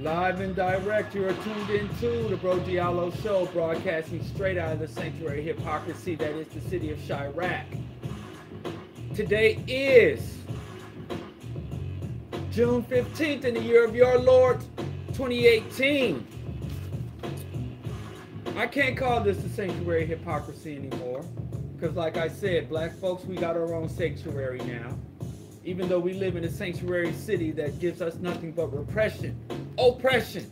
Live and direct, you are tuned into the Bro Diallo Show, broadcasting straight out of the sanctuary hypocrisy that is the city of Chirac. Today is June 15th in the year of your Lord, 2018. I can't call this the sanctuary hypocrisy anymore, because like I said, black folks, we got our own sanctuary now. Even though we live in a sanctuary city that gives us nothing but repression, oppression,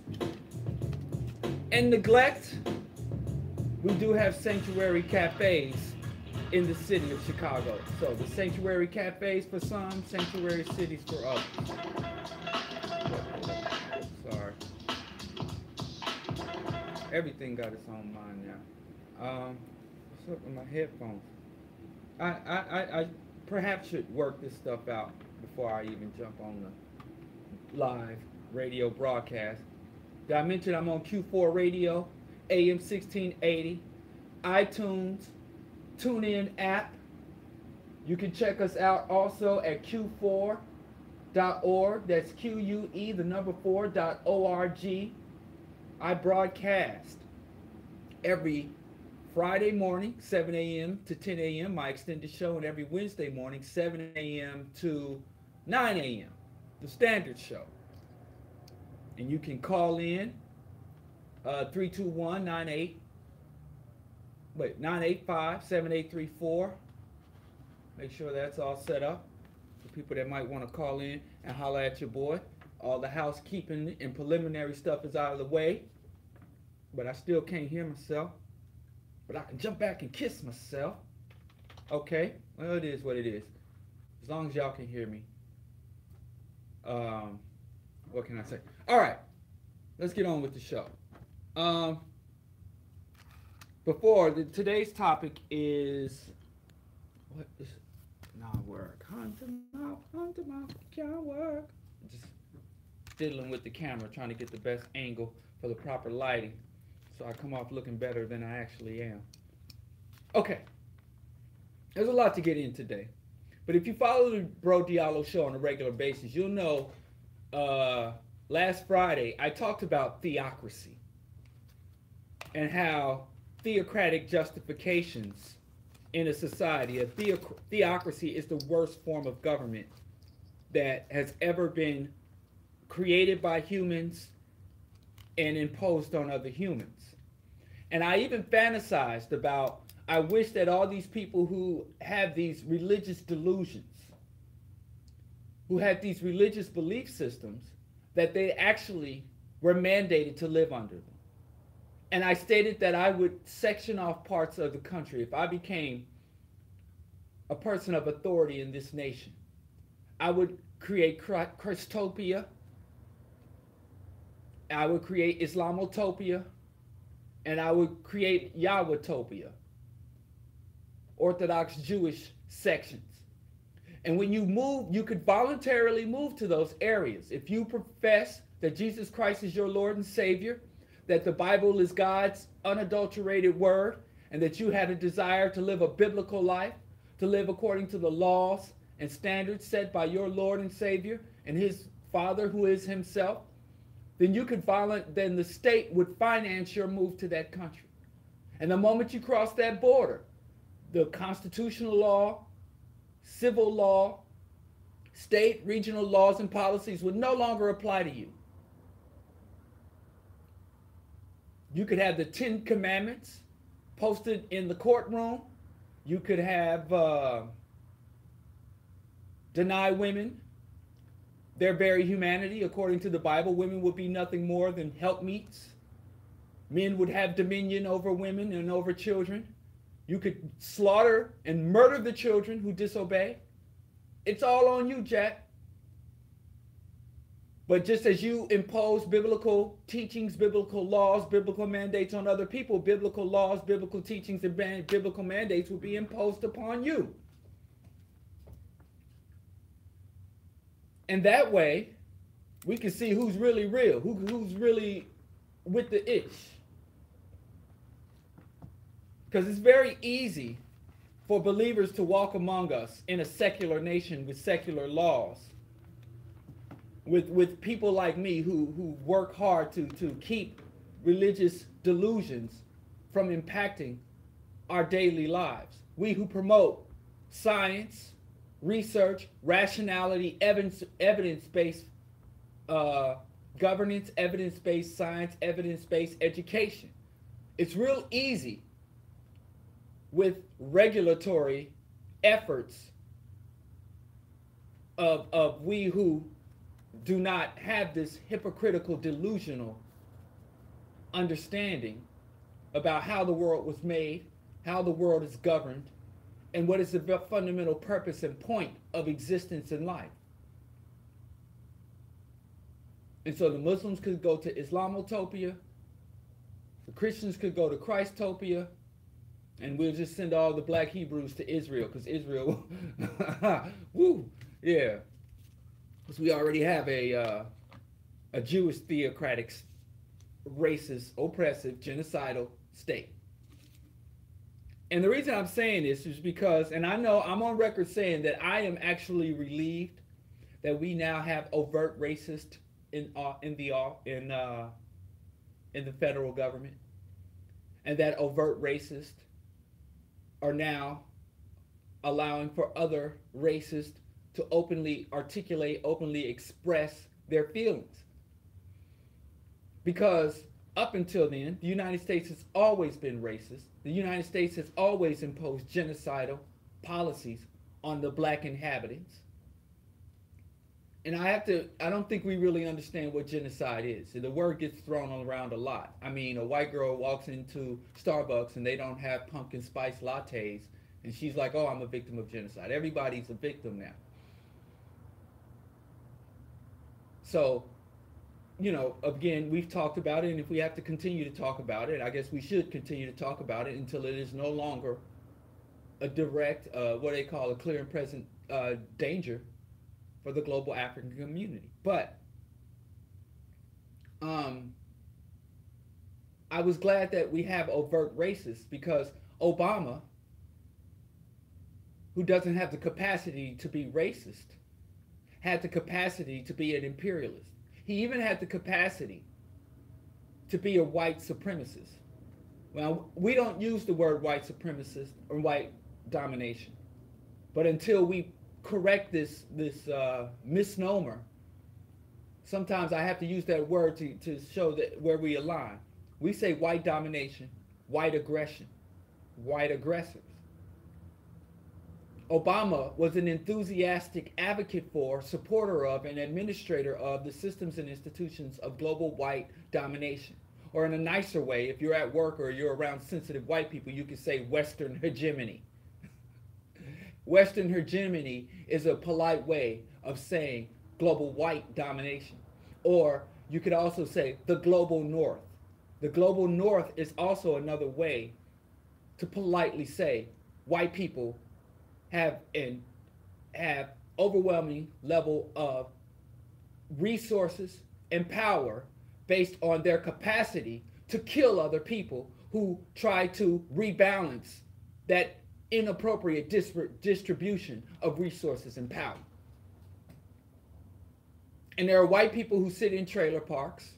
and neglect, we do have sanctuary cafes in the city of Chicago. So the sanctuary cafes for some, sanctuary cities for others. Sorry. Everything got its own mind now. What's up with my headphones? I perhaps should work this stuff out before I even jump on the live radio broadcast. Did I mention I'm on Q4 Radio, AM 1680, iTunes, TuneIn app. You can check us out also at Q4.org. That's QUE, the number 4.org. I broadcast every Friday morning, 7 a.m. to 10 a.m., my extended show, and every Wednesday morning, 7 a.m. to 9 a.m., the standard show. And you can call in 985-7834. Make sure that's all set up for people that might want to call in and holler at your boy. All the housekeeping and preliminary stuff is out of the way, but I still can't hear myself. But I can jump back and kiss myself. Okay, well, it is what it is. As long as y'all can hear me. What can I say? All right, let's get on with the show. Today's topic is, what is not work? Hunter mouth, can't work. Just fiddling with the camera, trying to get the best angle for the proper lighting, so I come off looking better than I actually am. Okay, there's a lot to get in today, but if you follow the Bro Diallo Show on a regular basis, you'll know last Friday I talked about theocracy and how theocratic justifications in a society, theocracy is the worst form of government that has ever been created by humans and imposed on other humans. And I even fantasized about, I wish that all these people who have these religious delusions, who have these religious belief systems, that they actually were mandated to live under them. And I stated that I would section off parts of the country if I became a person of authority in this nation. I would create Christopia. I would create Islamotopia, and I would create Yahwehtopia, Orthodox Jewish sections. And when you move, you could voluntarily move to those areas. If you profess that Jesus Christ is your Lord and Savior, that the Bible is God's unadulterated word, and that you had a desire to live a biblical life, to live according to the laws and standards set by your Lord and Savior and his Father who is himself, then you could then the state would finance your move to that country. And the moment you cross that border, the constitutional law, civil law, state, regional laws and policies would no longer apply to you. You could have the 10 Commandments posted in the courtroom. You could have deny women their very humanity. According to the Bible, women would be nothing more than helpmeets. Men would have dominion over women and over children. You could slaughter and murder the children who disobey. It's all on you, Jack. But just as you impose biblical teachings, biblical laws, biblical mandates on other people, biblical laws, biblical teachings, and biblical mandates will be imposed upon you. And that way, we can see who's really real, who's really with the ish. Because it's very easy for believers to walk among us in a secular nation with secular laws with people like me who work hard to keep religious delusions from impacting our daily lives. We who promote science, research, rationality, evidence-based governance, evidence-based science, evidence-based education. It's real easy with regulatory efforts of we who do not have this hypocritical, delusional understanding about how the world was made, how the world is governed, and what is the fundamental purpose and point of existence in life. And so the Muslims could go to Islamotopia, the Christians could go to Christopia, and we'll just send all the black Hebrews to Israel, because Israel, woo, yeah. Because we already have a Jewish theocratic, racist, oppressive, genocidal state. And the reason I'm saying this is because, and I know I'm on record saying that I am actually relieved that we now have overt racists in the federal government, and that overt racists are now allowing for other racists to openly articulate, openly express their feelings. Because up until then, the United States has always been racist. The United States has always imposed genocidal policies on the black inhabitants. And I don't think we really understand what genocide is. The word gets thrown around a lot. I mean, a white girl walks into Starbucks and they don't have pumpkin spice lattes, and she's like, oh, I'm a victim of genocide. Everybody's a victim now. So, you know, again, we've talked about it, and if we have to continue to talk about it, I guess we should continue to talk about it until it is no longer a direct, what they call a clear and present danger for the global African community. But I was glad that we have overt racists, because Obama, who doesn't have the capacity to be racist, had the capacity to be an imperialist. He even had the capacity to be a white supremacist. Well, we don't use the word white supremacist or white domination, but until we correct this misnomer, sometimes I have to use that word to show that where we align. We say white domination, white aggression, white aggressors. Obama was an enthusiastic advocate for, supporter of, and administrator of the systems and institutions of global white domination. Or in a nicer way, if you're at work or you're around sensitive white people, you could say Western hegemony. Western hegemony is a polite way of saying global white domination. Or you could also say the global north. The global north is also another way to politely say white people have overwhelming level of resources and power based on their capacity to kill other people who try to rebalance that inappropriate distribution of resources and power. And there are white people who sit in trailer parks,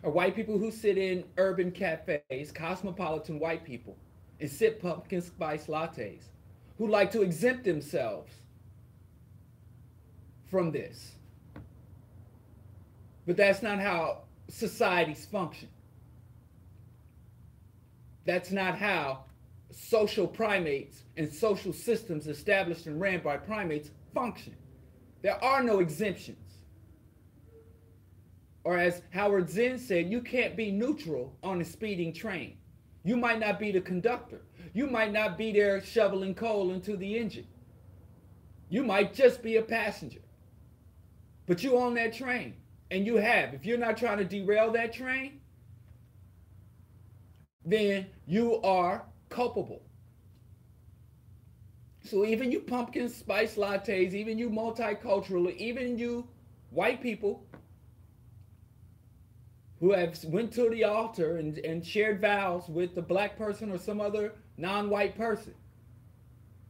or white people who sit in urban cafes, cosmopolitan white people, and sip pumpkin spice lattes, who like to exempt themselves from this. But that's not how societies function. That's not how social primates and social systems established and ran by primates function. There are no exemptions. Or as Howard Zinn said, you can't be neutral on a speeding train. You might not be the conductor. You might not be there shoveling coal into the engine. You might just be a passenger. But you own that train. And you have. If you're not trying to derail that train, then you are culpable. So even you pumpkin spice lattes, even you multicultural, even you white people who have went to the altar and shared vows with the black person or some other non-white person,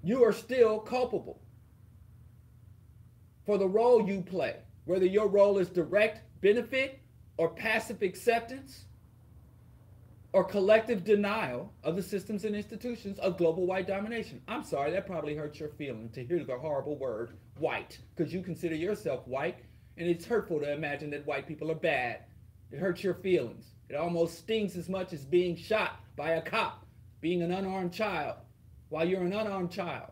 you are still culpable for the role you play, whether your role is direct benefit or passive acceptance or collective denial of the systems and institutions of global white domination. I'm sorry, that probably hurts your feelings to hear the horrible word white, because you consider yourself white, and it's hurtful to imagine that white people are bad. It hurts your feelings. It almost stings as much as being shot by a cop, being an unarmed child, while you're an unarmed child.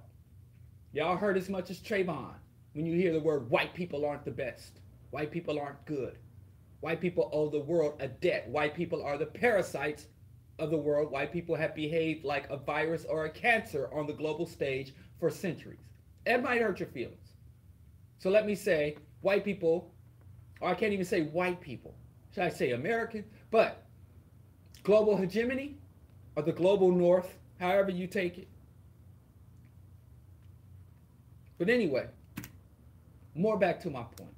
Y'all hurt as much as Trayvon when you hear the word white people aren't the best. White people aren't good. White people owe the world a debt. White people are the parasites of the world. White people have behaved like a virus or a cancer on the global stage for centuries. That might hurt your feelings. So let me say white people, or I can't even say white people. Should I say American? But global hegemony, or the global north, however you take it. But anyway, more back to my point.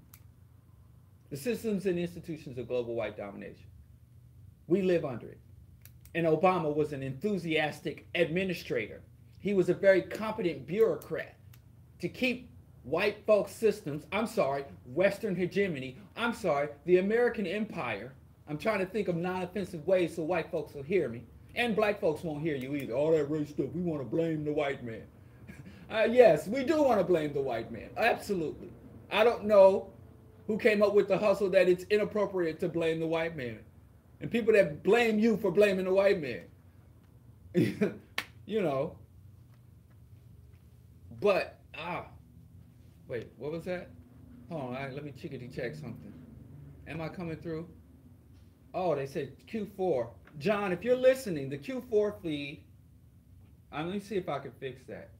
The systems and institutions of global white domination. We live under it. And Obama was an enthusiastic administrator. He was a very competent bureaucrat to keep white folks' systems, Western hegemony, the American empire. I'm trying to think of non-offensive ways so white folks will hear me. And black folks won't hear you either. All that race stuff, we want to blame the white man. Yes, we do want to blame the white man. Absolutely. I don't know who came up with the hustle that it's inappropriate to blame the white man. And people that blame you for blaming the white man. You know. But, wait, what was that? Hold on, let me chickadee check something. Am I coming through? Oh, they said Q4. John, if you're listening, the Q4 feed, let me see if I can fix that.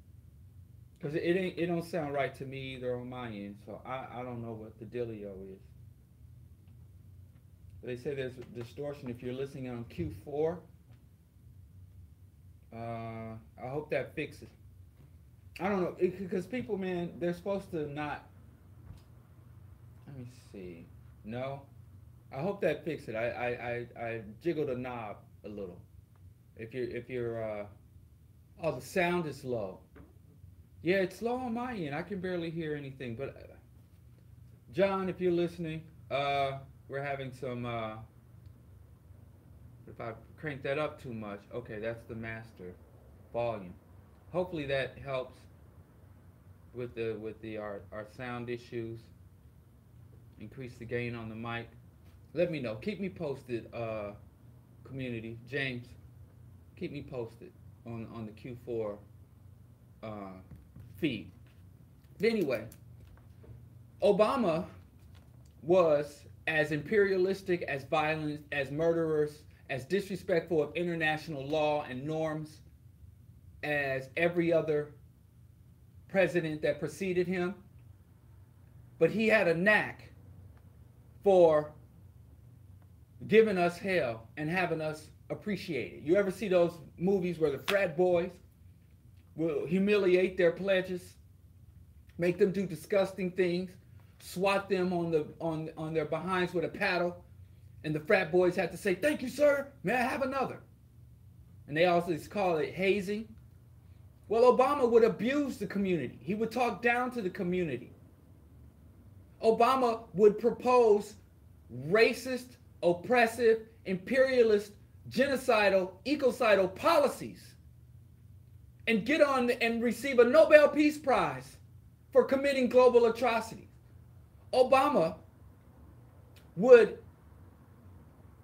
Because it don't sound right to me either on my end, so I don't know what the dealio is. They say there's a distortion if you're listening on Q4. I hope that fixes. I don't know, because people, man, they're supposed to not. Let me see. No, I hope that fixes it. I jiggled a knob a little. If you're oh, the sound is low. Yeah, it's low on my end. I can barely hear anything. But John, if you're listening, we're having some. If I crank that up too much, okay, that's the master volume. Hopefully that helps with our sound issues. Increase the gain on the mic. Let me know. Keep me posted, community. James, keep me posted on the Q4 feed. Anyway, Obama was as imperialistic, as violent, as murderous, as disrespectful of international law and norms as every other president that preceded him. But he had a knack for giving us hell and having us appreciate it. You ever see those movies where the frat boys will humiliate their pledges, make them do disgusting things, swat them on their behinds with a paddle, and the frat boys have to say, "Thank you, sir. May I have another?" And they also call it hazing. Well, Obama would abuse the community. He would talk down to the community. Obama would propose racist, oppressive, imperialist, genocidal, ecocidal policies and get on and receive a Nobel Peace Prize for committing global atrocities. Obama would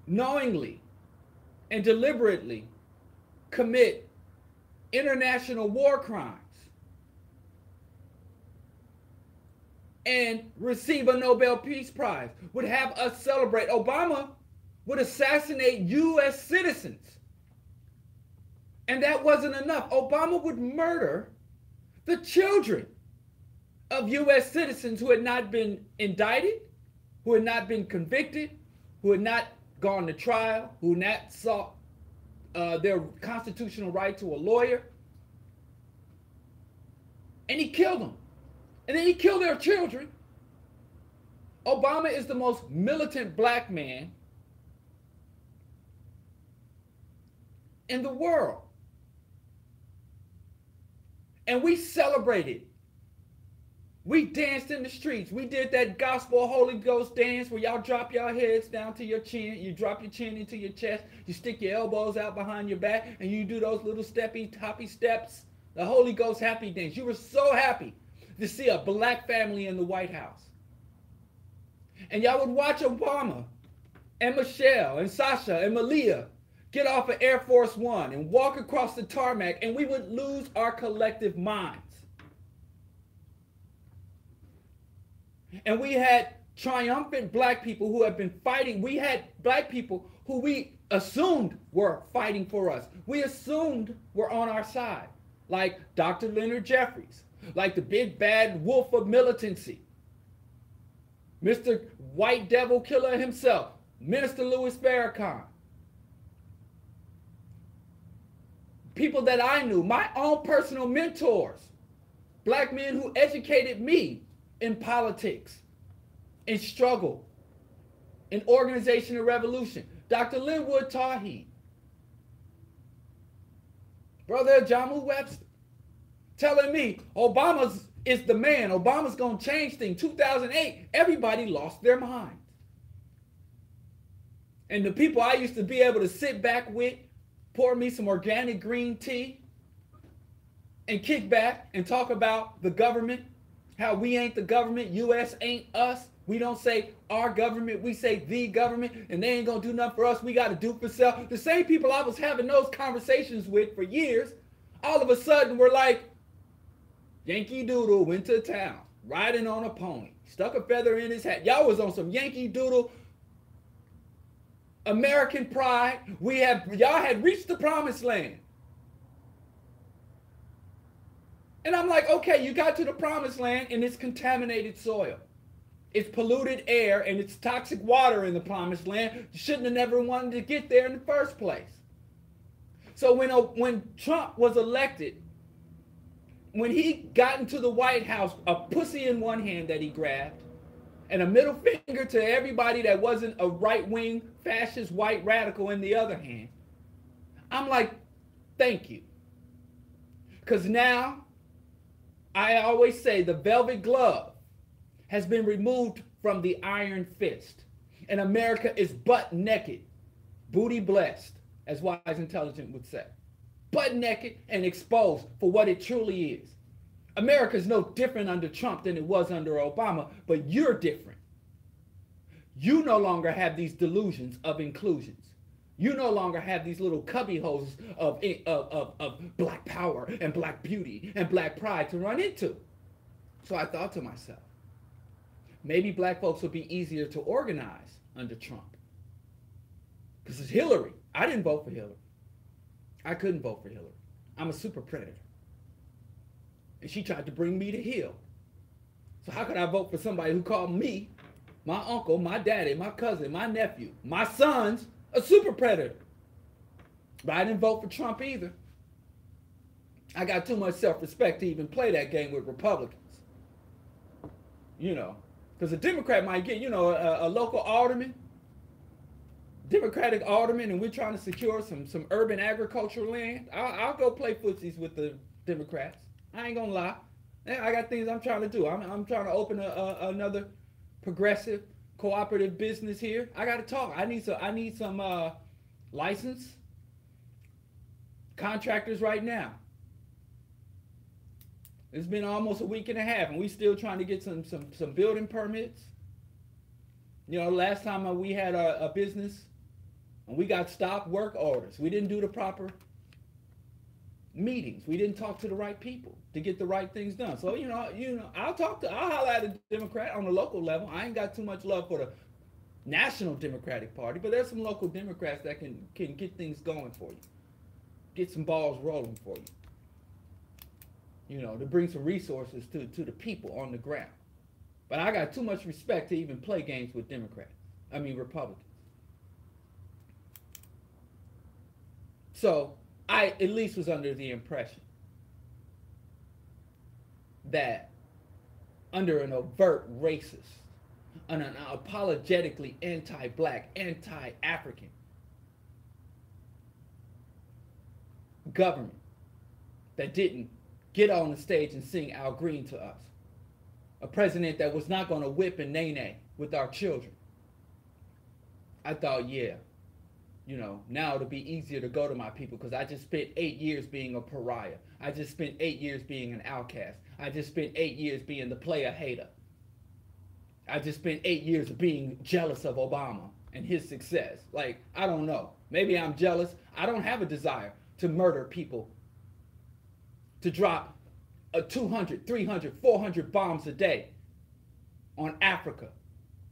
knowingly and deliberately commit international war crimes and receive a Nobel Peace Prize, would have us celebrate. Obama would assassinate U.S. citizens. And that wasn't enough. Obama would murder the children of U.S. citizens who had not been indicted, who had not been convicted, who had not gone to trial, who had not sought their constitutional right to a lawyer. And he killed them. And then he killed their children. Obama is the most militant black man in the world. And we celebrated We danced in the streets. We did that gospel Holy Ghost dance where y'all drop your heads down to your chin. You drop your chin into your chest. You stick your elbows out behind your back. And you do those little steppy, hoppy steps. The Holy Ghost happy dance. You were so happy to see a black family in the White House. And y'all would watch Obama and Michelle and Sasha and Malia get off of Air Force One and walk across the tarmac, and we would lose our collective minds. And we had triumphant black people who have been fighting. We had black people who we assumed were fighting for us. We assumed were on our side, like Dr. Leonard Jeffries, like the big bad wolf of militancy, Mr. White Devil Killer himself, Minister Louis Farrakhan. People that I knew, my own personal mentors, black men who educated me in politics, in struggle, in organization and revolution. Dr. Linwood Tawheed, Brother Jamu Webster, telling me Obama is the man. Obama's going to change things. 2008, everybody lost their minds. And the people I used to be able to sit back with, pour me some organic green tea, and kick back and talk about the government, how we ain't the government, U.S. ain't us. We don't say our government, we say the government, and they ain't gonna do nothing for us. We gotta do for self. The same people I was having those conversations with for years, all of a sudden were like, Yankee Doodle went to town, riding on a pony, stuck a feather in his hat. Y'all was on some Yankee Doodle, American pride. Y'all had reached the promised land. And I'm like, okay, you got to the promised land and it's contaminated soil. It's polluted air and it's toxic water in the promised land. You shouldn't have never wanted to get there in the first place. So when Trump was elected, when he got into the White House, a pussy in one hand that he grabbed, and a middle finger to everybody that wasn't a right-wing fascist white radical in the other hand, I'm like, thank you. Because now, I always say the velvet glove has been removed from the iron fist. And America is butt naked, booty blessed, as Wise Intelligent would say. Butt naked and exposed for what it truly is. America is no different under Trump than it was under Obama, but you're different. You no longer have these delusions of inclusions. You no longer have these little cubby holes of black power and black beauty and black pride to run into. So I thought to myself, maybe black folks would be easier to organize under Trump. Because it's Hillary. I didn't vote for Hillary. I couldn't vote for Hillary. I'm a super predator. And she tried to bring me to heel. So how could I vote for somebody who called me, my uncle, my daddy, my cousin, my nephew, my sons, a super predator? But I didn't vote for Trump either. I got too much self-respect to even play that game with Republicans. You know, because a Democrat might get, a local alderman, Democratic alderman, and we're trying to secure some urban agricultural land. I'll go play footsies with the Democrats. I ain't gonna lie. I got things I'm trying to do. I'm trying to open another progressive cooperative business here. I got to talk. I need some licensed contractors right now. It's been almost a week and a half, and we still trying to get some building permits. Last time we had a business, and we got stopped work orders. We didn't do the proper meetings. We didn't talk to the right people to get the right things done. So I'll holler at a Democrat on the local level. I ain't got too much love for the National Democratic Party, but there's some local Democrats that can get things going for you, get some balls rolling for you. To bring some resources to the people on the ground. But I got too much respect to even play games with Republicans. So I at least was under the impression that under an overt racist, an apologetically anti-black, anti-African government that didn't get on the stage and sing Al Green to us, a president that was not going to whip and nay-nay with our children. I thought, yeah, you know, now it'll be easier to go to my people because I just spent 8 years being a pariah. I just spent 8 years being an outcast. I just spent 8 years being the player hater. I just spent 8 years of being jealous of Obama and his success. Like, I don't know. Maybe I'm jealous. I don't have a desire to murder people, to drop 200, 300, 400 bombs a day on Africa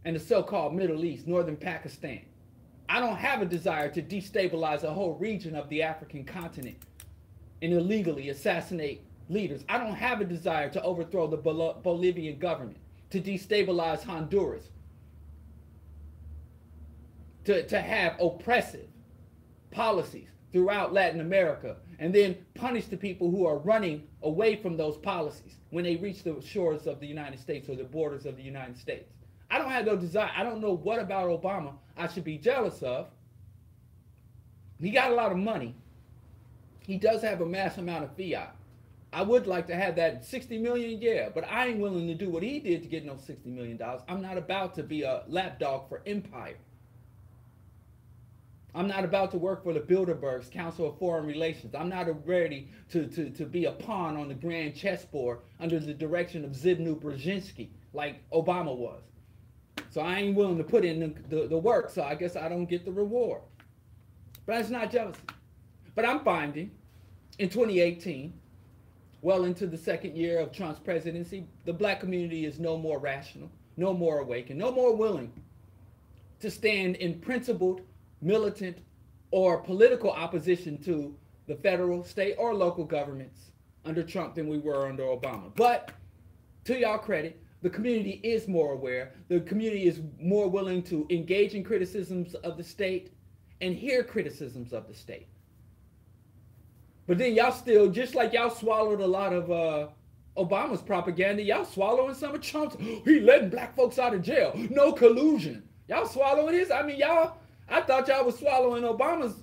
and the so-called Middle East, northern Pakistan. I don't have a desire to destabilize a whole region of the African continent and illegally assassinate leaders. I don't have a desire to overthrow the Bolivian government, to destabilize Honduras, to have oppressive policies throughout Latin America, and then punish the people who are running away from those policies when they reach the shores of the United States or the borders of the United States. I don't have no desire. I don't know what about Obama I should be jealous of. He got a lot of money. He does have a mass amount of fiat. I would like to have that 60 million, yeah, but I ain't willing to do what he did to get no $60 million. I'm not about to be a lapdog for empire. I'm not about to work for the Bilderbergs, Council of Foreign Relations. I'm not ready to be a pawn on the grand chessboard under the direction of Zbigniew Brzezinski like Obama was. So I ain't willing to put in the work, so I guess I don't get the reward. But it's not jealousy. But I'm finding in 2018, well into the second year of Trump's presidency, the black community is no more rational, no more awakened, no more willing to stand in principled, militant, or political opposition to the federal, state, or local governments under Trump than we were under Obama. But to y'all credit, the community is more aware. The community is more willing to engage in criticisms of the state and hear criticisms of the state. But then y'all still, just like y'all swallowed a lot of Obama's propaganda, y'all swallowing some of Trump's. He letting black folks out of jail. No collusion. Y'all swallowing his. I mean, I thought y'all was swallowing Obama's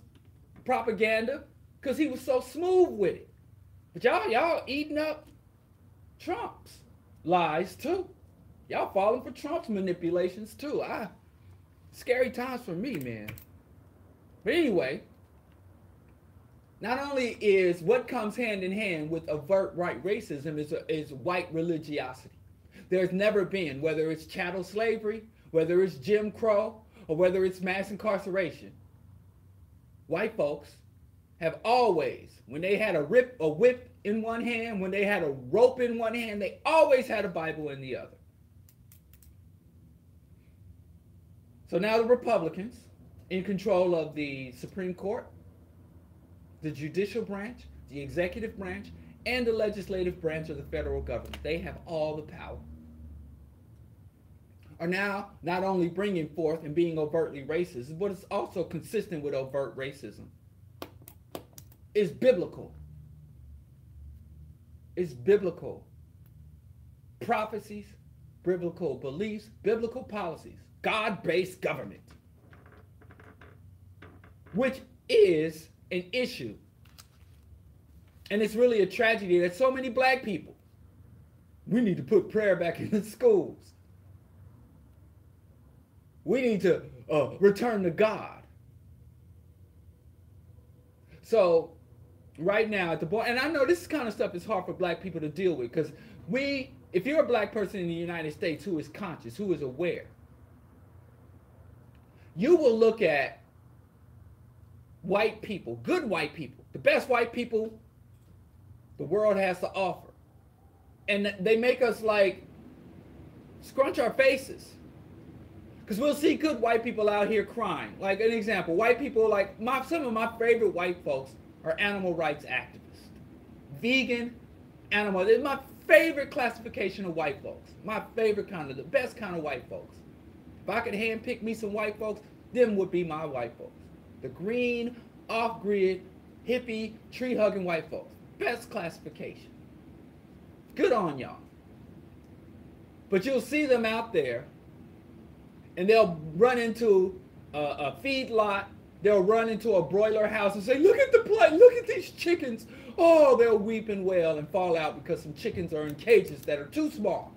propaganda because he was so smooth with it. But y'all eating up Trump's lies too. Y'all falling for Trump's manipulations too. Scary times for me, man. But anyway, not only is what comes hand in hand with overt white racism is white religiosity. There's never been, whether it's chattel slavery, whether it's Jim Crow, or whether it's mass incarceration, white folks have always, when they had a whip in one hand, when they had a rope in one hand, they always had a Bible in the other. So now the Republicans, in control of the Supreme Court, the judicial branch, the executive branch, and the legislative branch of the federal government, they have all the power, are now not only bringing forth and being overtly racist, but it's also consistent with overt racism. It's biblical. It's biblical prophecies, biblical beliefs, biblical policies, God-based government, which is an issue. And it's really a tragedy that so many black people, we need to put prayer back in the schools. We need to return to God. So right now at the board, and I know this kind of stuff is hard for black people to deal with, because if you're a black person in the United States who is conscious, who is aware, you will look at white people, good white people, the best white people the world has to offer. And they make us like scrunch our faces. Because we'll see good white people out here crying. Like an example, white people, like some of my favorite white folks are animal rights activists. Vegan, animal, it's my favorite classification of white folks. My favorite kind of, the best kind of white folks. If I could handpick me some white folks, them would be my white folks. The green, off-grid, hippie, tree-hugging white folks. Best classification. Good on y'all. But you'll see them out there, and they'll run into a feedlot. They'll run into a broiler house and say, look at the plate, look at these chickens. Oh, they'll weep and wail and fall out because some chickens are in cages that are too small.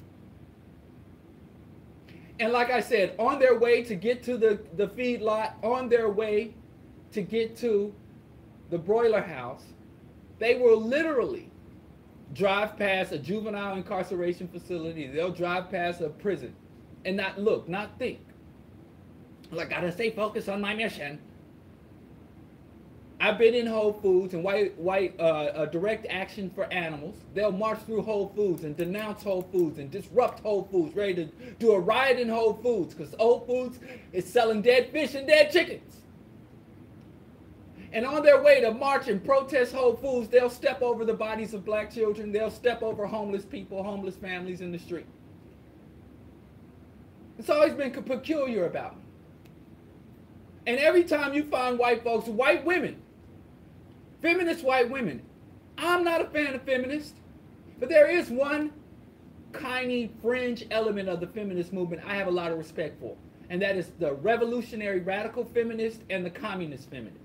And like I said, on their way to get to the feed lot, on their way to get to the broiler house, they will literally drive past a juvenile incarceration facility. They'll drive past a prison and not look, not think. Like, gotta stay focused on my mission. I've been in Whole Foods and white direct action for animals. They'll march through Whole Foods and denounce Whole Foods and disrupt Whole Foods, ready to do a riot in Whole Foods because Whole Foods is selling dead fish and dead chickens. And on their way to march and protest Whole Foods, they'll step over the bodies of black children. They'll step over homeless people, homeless families in the street. It's always been peculiar about me. And every time you find white folks, white women, feminist white women, I'm not a fan of feminists, but there is one tiny fringe element of the feminist movement I have a lot of respect for, and that is the revolutionary radical feminist and the communist feminist.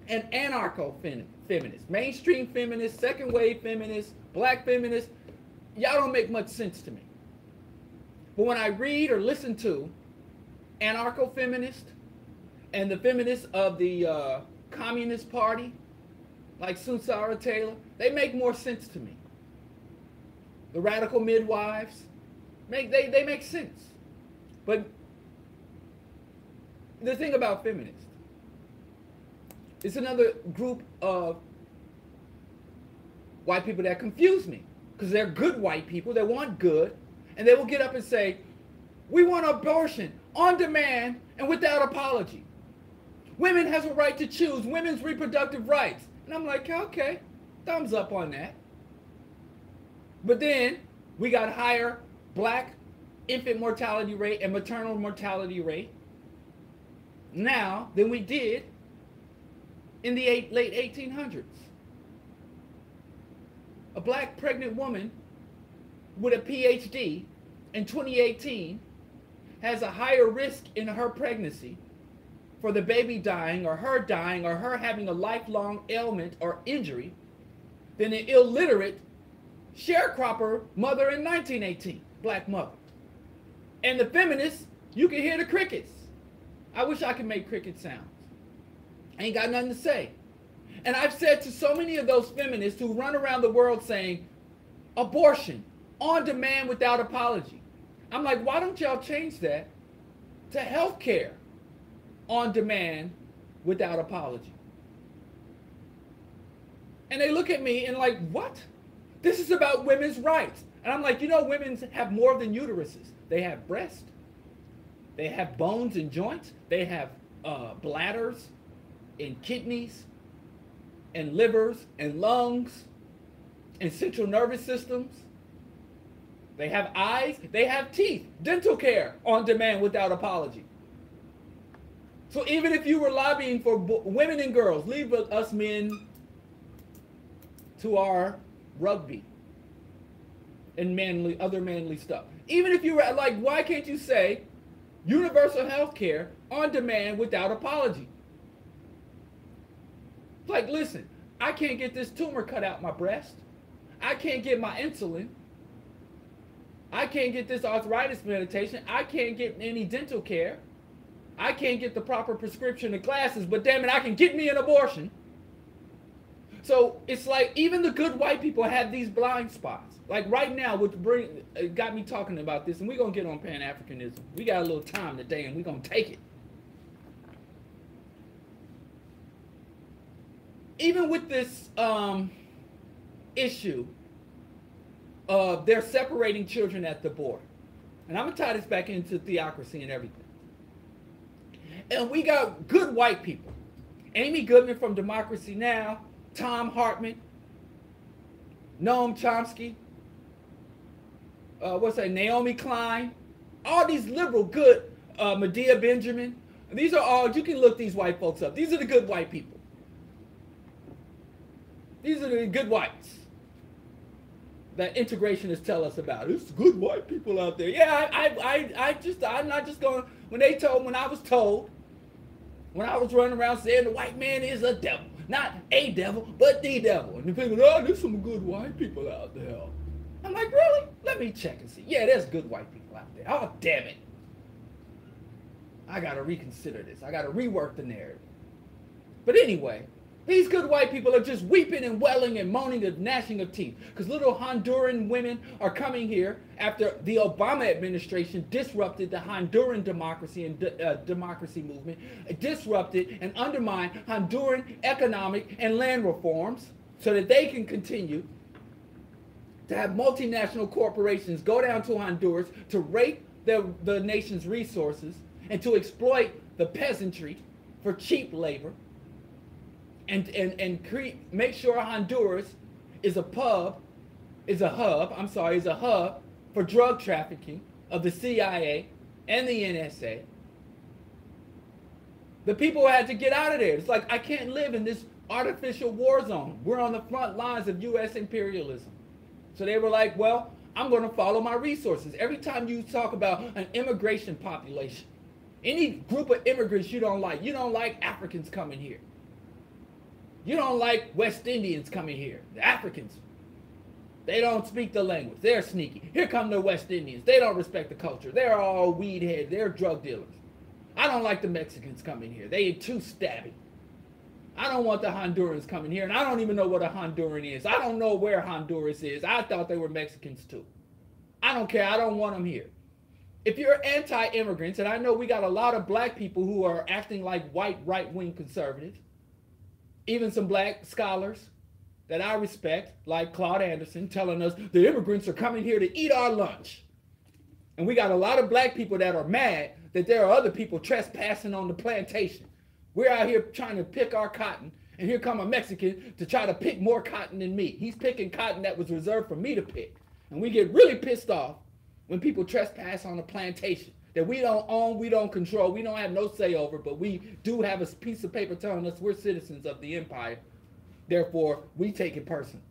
And anarcho-feminists, mainstream feminists, second wave feminists, black feminists, y'all don't make much sense to me. But when I read or listen to anarcho-feminists and the feminists of the Communist Party, like Sunsara Taylor, they make more sense to me. The radical midwives, they make sense. But the thing about feminists, it's another group of white people that confuse me because they're good white people. They want good, and they will get up and say, we want abortion on demand and without apology. Women has a right to choose, women's reproductive rights. And I'm like, okay, thumbs up on that. But then we got higher black infant mortality rate and maternal mortality rate now than we did in the late 1800s. A black pregnant woman with a PhD in 2018 has a higher risk in her pregnancy for the baby dying or her having a lifelong ailment or injury than an illiterate sharecropper mother in 1918, black mother. And the feminists, you can hear the crickets. I wish I could make cricket sounds. I ain't got nothing to say. And I've said to so many of those feminists who run around the world saying, abortion, on demand without apology. I'm like, why don't y'all change that to health care, on demand without apology? And they look at me and like, what? This is about women's rights. And I'm like, you know, women have more than uteruses. They have breasts. They have bones and joints. They have bladders and kidneys and livers and lungs and central nervous systems. They have eyes. They have teeth. Dental care on demand without apology. So even if you were lobbying for women and girls, leave us men to our rugby and other manly stuff. Even if you were like, why can't you say universal health care on demand without apology? Like, listen, I can't get this tumor cut out my breast. I can't get my insulin. I can't get this arthritis medication. I can't get any dental care. I can't get the proper prescription of glasses, but damn it, I can get me an abortion. So it's like even the good white people have these blind spots. Like right now, what got me talking about this, and we're going to get on Pan-Africanism. We got a little time today, and we're going to take it. Even with this issue of they're separating children at the border. And I'm going to tie this back into theocracy and everything. And we got good white people. Amy Goodman from Democracy Now!, Tom Hartman, Noam Chomsky, Naomi Klein, all these liberal good, Medea Benjamin. These are all, you can look these white folks up. These are the good white people. These are the good whites that integrationists tell us about. It's good white people out there. Yeah, I'm not just going, when I was running around saying the white man is a devil. Not a devil, but the devil. And the people, oh, there's some good white people out there. I'm like, really? Let me check and see. Yeah, there's good white people out there. Oh, damn it. I got to reconsider this. I got to rework the narrative. But anyway, these good white people are just weeping and wailing and moaning and gnashing of teeth because little Honduran women are coming here after the Obama administration disrupted the Honduran democracy and democracy movement, disrupted and undermined Honduran economic and land reforms so that they can continue to have multinational corporations go down to Honduras to rape the nation's resources and to exploit the peasantry for cheap labor. And make sure Honduras is a hub for drug trafficking of the CIA and the NSA. The people had to get out of there. It's like, I can't live in this artificial war zone. We're on the front lines of U.S. imperialism. So they were like, well, I'm going to follow my resources. Every time you talk about an immigration population, any group of immigrants you don't like Africans coming here. You don't like West Indians coming here. The Africans, they don't speak the language. They're sneaky. Here come the West Indians. They don't respect the culture. They're all weed heads. They're drug dealers. I don't like the Mexicans coming here. They too stabby. I don't want the Hondurans coming here, and I don't even know what a Honduran is. I don't know where Honduras is. I thought they were Mexicans too. I don't care. I don't want them here. If you're anti-immigrants, and I know we got a lot of black people who are acting like white right-wing conservatives, even some black scholars that I respect, like Claude Anderson, telling us the immigrants are coming here to eat our lunch. And we got a lot of black people that are mad that there are other people trespassing on the plantation. We're out here trying to pick our cotton, and here come a Mexican to try to pick more cotton than me. He's picking cotton that was reserved for me to pick. And we get really pissed off when people trespass on a plantation that we don't own, we don't control, we don't have no say over, but we do have a piece of paper telling us we're citizens of the empire. Therefore, we take it personal.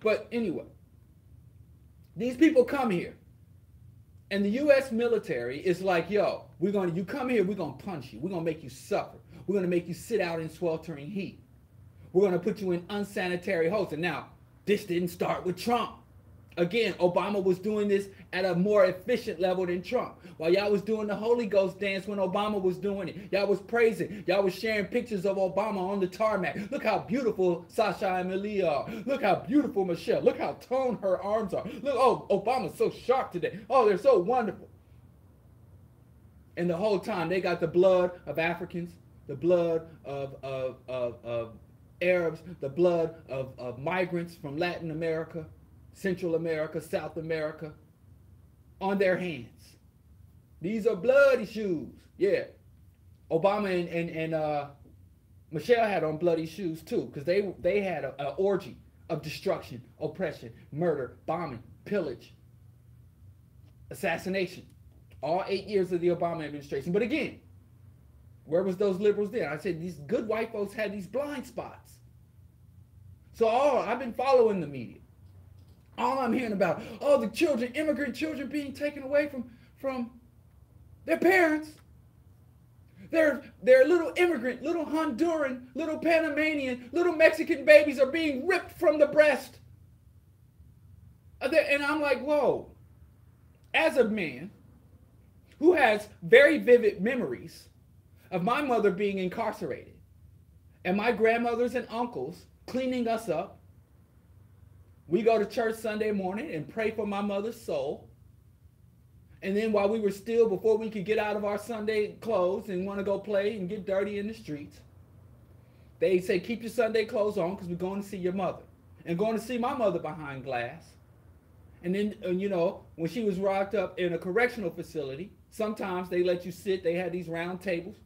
But anyway, these people come here, and the U.S. military is like, yo, you come here, we're going to punch you. We're going to make you suffer. We're going to make you sit out in sweltering heat. We're going to put you in unsanitary holes. And now, this didn't start with Trump. Again, Obama was doing this at a more efficient level than Trump. While y'all was doing the Holy Ghost dance when Obama was doing it, y'all was praising. Y'all was sharing pictures of Obama on the tarmac. Look how beautiful Sasha and Malia are. Look how beautiful Michelle. Look how toned her arms are. Look, oh, Obama's so sharp today. Oh, they're so wonderful. And the whole time, they got the blood of Africans, the blood of Arabs, the blood of migrants from Latin America, Central America, South America, on their hands. These are bloody shoes. Yeah. Obama and Michelle had on bloody shoes too, because they had an orgy of destruction, oppression, murder, bombing, pillage, assassination. All 8 years of the Obama administration. But again, where was those liberals then? I said these good white folks had these blind spots. So I've been following the media. All I'm hearing about, the children, immigrant children being taken away from their parents. Their little immigrant, little Honduran, little Panamanian, little Mexican babies are being ripped from the breast. And I'm like, whoa. As a man who has very vivid memories of my mother being incarcerated and my grandmothers and uncles cleaning us up, we go to church Sunday morning and pray for my mother's soul. And then while we were still, before we could get out of our Sunday clothes and want to go play and get dirty in the streets, they say, keep your Sunday clothes on because we're going to see your mother. And going to see my mother behind glass. And then, when she was locked up in a correctional facility, sometimes they let you sit. They had these round tables.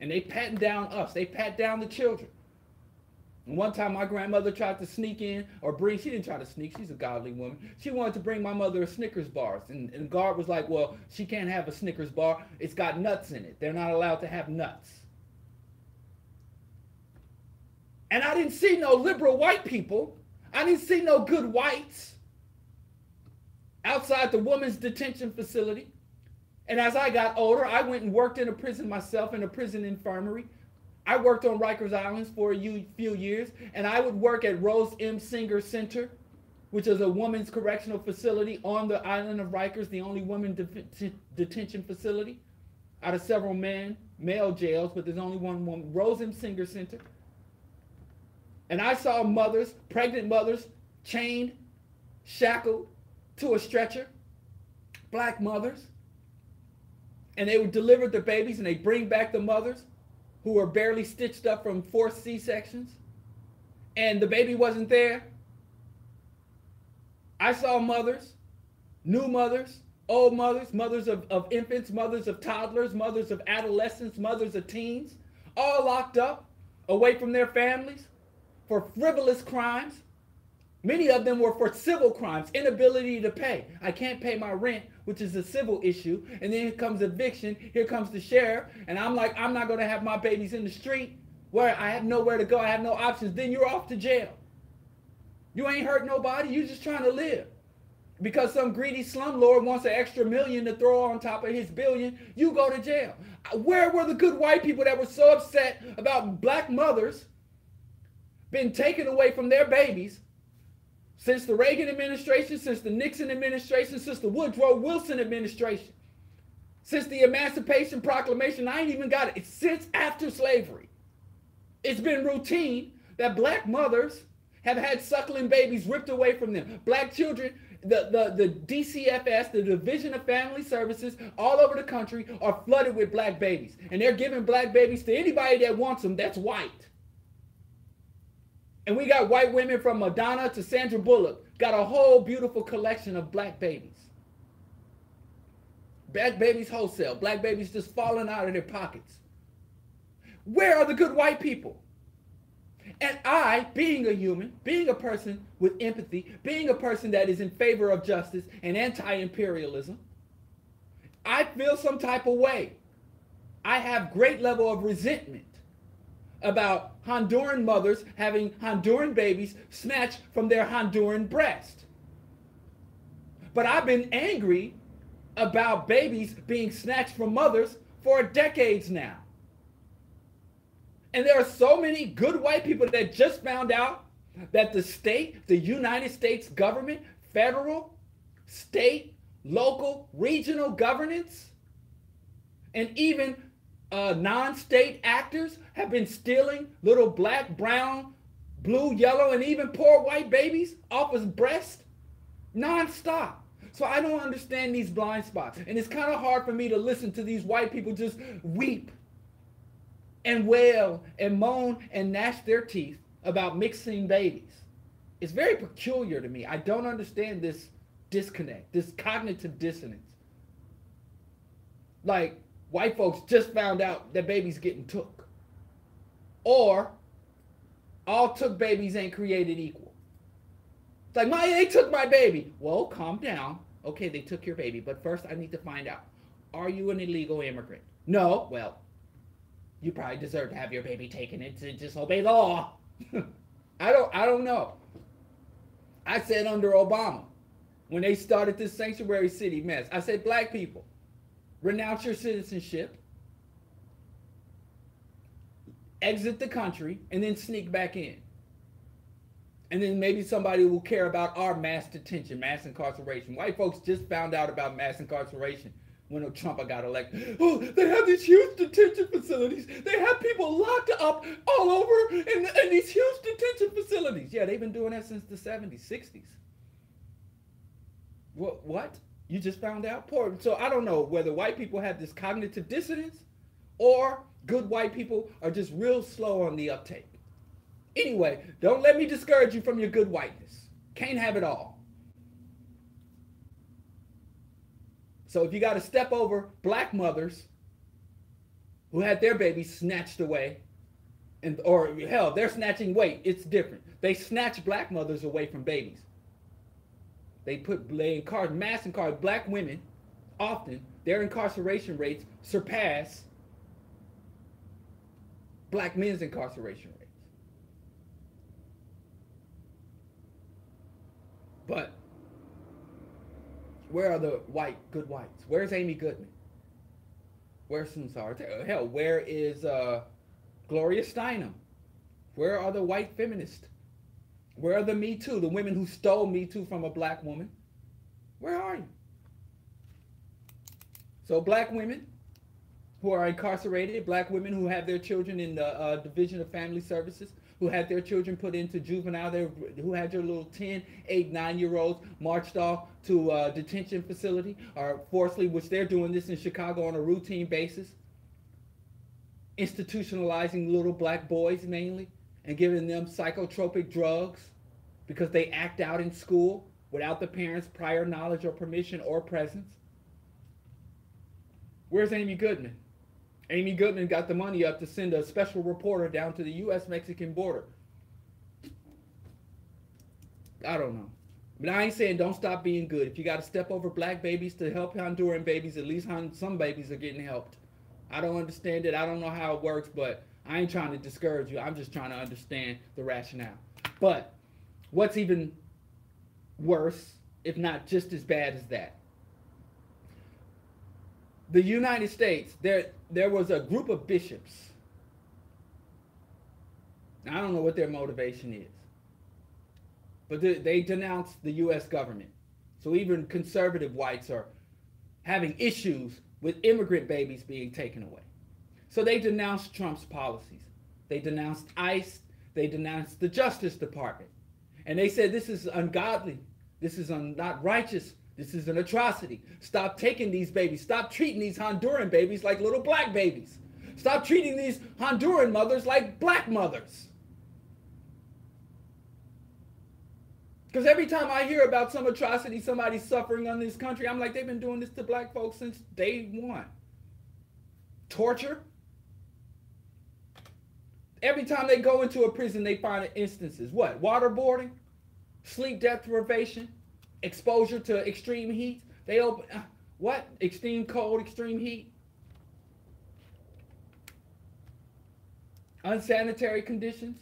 And they patting down us. They pat down the children. And one time my grandmother tried to sneak in, she didn't try to sneak, she's a godly woman. She wanted to bring my mother a Snickers bar. And the guard was like, well, she can't have a Snickers bar. It's got nuts in it. They're not allowed to have nuts. And I didn't see no liberal white people. I didn't see no good whites outside the women's detention facility. And as I got older, I went and worked in a prison myself, in a prison infirmary. I worked on Rikers Islands for a few years, and I would work at Rose M. Singer Center, which is a women's correctional facility on the island of Rikers, the only women detention facility out of several male jails, but there's only one woman, Rose M. Singer Center. And I saw mothers, pregnant mothers, chained, shackled to a stretcher, black mothers, and they would deliver the babies, and they bring back the mothers who were barely stitched up from forced C-sections, and the baby wasn't there. I saw mothers, new mothers, old mothers, mothers of infants, mothers of toddlers, mothers of adolescents, mothers of teens, all locked up, away from their families for frivolous crimes. Many of them were for civil crimes, inability to pay. I can't pay my rent, which is a civil issue. And then here comes eviction. Here comes the sheriff. And I'm like, I'm not going to have my babies in the street where I have nowhere to go. I have no options. Then you're off to jail. You ain't hurt nobody. You're just trying to live. Because some greedy slumlord wants an extra million to throw on top of his billion, you go to jail. Where were the good white people that were so upset about black mothers being taken away from their babies since the Reagan administration, since the Nixon administration, since the Woodrow Wilson administration, since the Emancipation Proclamation? I ain't even got it. Since after slavery, it's been routine that black mothers have had suckling babies ripped away from them. Black children, the DCFS, the Division of Family Services, all over the country are flooded with black babies. And they're giving black babies to anybody that wants them that's white. And we got white women from Madonna to Sandra Bullock, got a whole beautiful collection of black babies. Black babies wholesale, black babies just falling out of their pockets. Where are the good white people? And I, being a human, being a person with empathy, being a person that is in favor of justice and anti-imperialism, I feel some type of way. I have great level of resentment about Honduran mothers having Honduran babies snatched from their Honduran breast. But I've been angry about babies being snatched from mothers for decades now. And there are so many good white people that just found out that the state, the United States government, federal, state, local, regional governance, and even non-state actors have been stealing little black, brown, blue, yellow, and even poor white babies off his breast nonstop. So I don't understand these blind spots. And it's kind of hard for me to listen to these white people just weep and wail and moan and gnash their teeth about mixing babies. It's very peculiar to me. I don't understand this disconnect, this cognitive dissonance. Like, white folks just found out that babies getting took. Or, all took babies ain't created equal. It's like, they took my baby. Well, calm down. Okay, they took your baby, but first I need to find out, are you an illegal immigrant? No? Well, you probably deserve to have your baby taken and to disobey the law. I don't know. I said under Obama, when they started this sanctuary city mess, I said, black people, renounce your citizenship, exit the country, and then sneak back in. And then maybe somebody will care about our mass detention, mass incarceration. White folks just found out about mass incarceration when Trump got elected. Oh, they have these huge detention facilities. They have people locked up all over in these huge detention facilities. Yeah, they've been doing that since the 70s, 60s. What? You just found out? Poor. So I don't know whether white people have this cognitive dissonance or good white people are just real slow on the uptake. Anyway, don't let me discourage you from your good whiteness. Can't have it all. So if you got to step over black mothers who had their babies snatched away, or hell, they're snatching, it's different. They snatch black mothers away from babies. They mass incarcerate black women. Often, their incarceration rates surpass black men's incarceration rates. But where are the good whites? Where's Amy Goodman? Where's Susan Sarandon? Hell, where is Gloria Steinem. Where are the white feminists? Where are the Me Too, the women who stole Me Too from a black woman? Where are you? So black women who are incarcerated, black women who have their children in the Division of Family Services, who had their children put into juvenile, who had your little 10, 8, 9-year-olds marched off to a detention facility, or forcibly, which they're doing this in Chicago on a routine basis, institutionalizing little black boys mainly, and giving them psychotropic drugs because they act out in school without the parents' prior knowledge or permission or presence. Where's Amy Goodman? Amy Goodman got the money up to send a special reporter down to the U.S.-Mexican border. I don't know. But I ain't saying don't stop being good. If you got to step over black babies to help Honduran babies, at least some babies are getting helped. I don't understand it. I don't know how it works, but I ain't trying to discourage you. I'm just trying to understand the rationale. But what's even worse, if not just as bad as that, the United States, there was a group of bishops. I don't know what their motivation is, but they denounced the U.S. government. So even conservative whites are having issues with immigrant babies being taken away. So they denounced Trump's policies. They denounced ICE. They denounced the Justice Department. And they said this is ungodly. This is not righteous. This is an atrocity. Stop taking these babies. Stop treating these Honduran babies like little black babies. Stop treating these Honduran mothers like black mothers. Because every time I hear about some atrocity, somebody's suffering in this country, I'm like, they've been doing this to black folks since day one. Torture. Every time they go into a prison, they find instances. What? Waterboarding? Sleep deprivation? Exposure to extreme heat? They open... what? Extreme cold, extreme heat? Unsanitary conditions?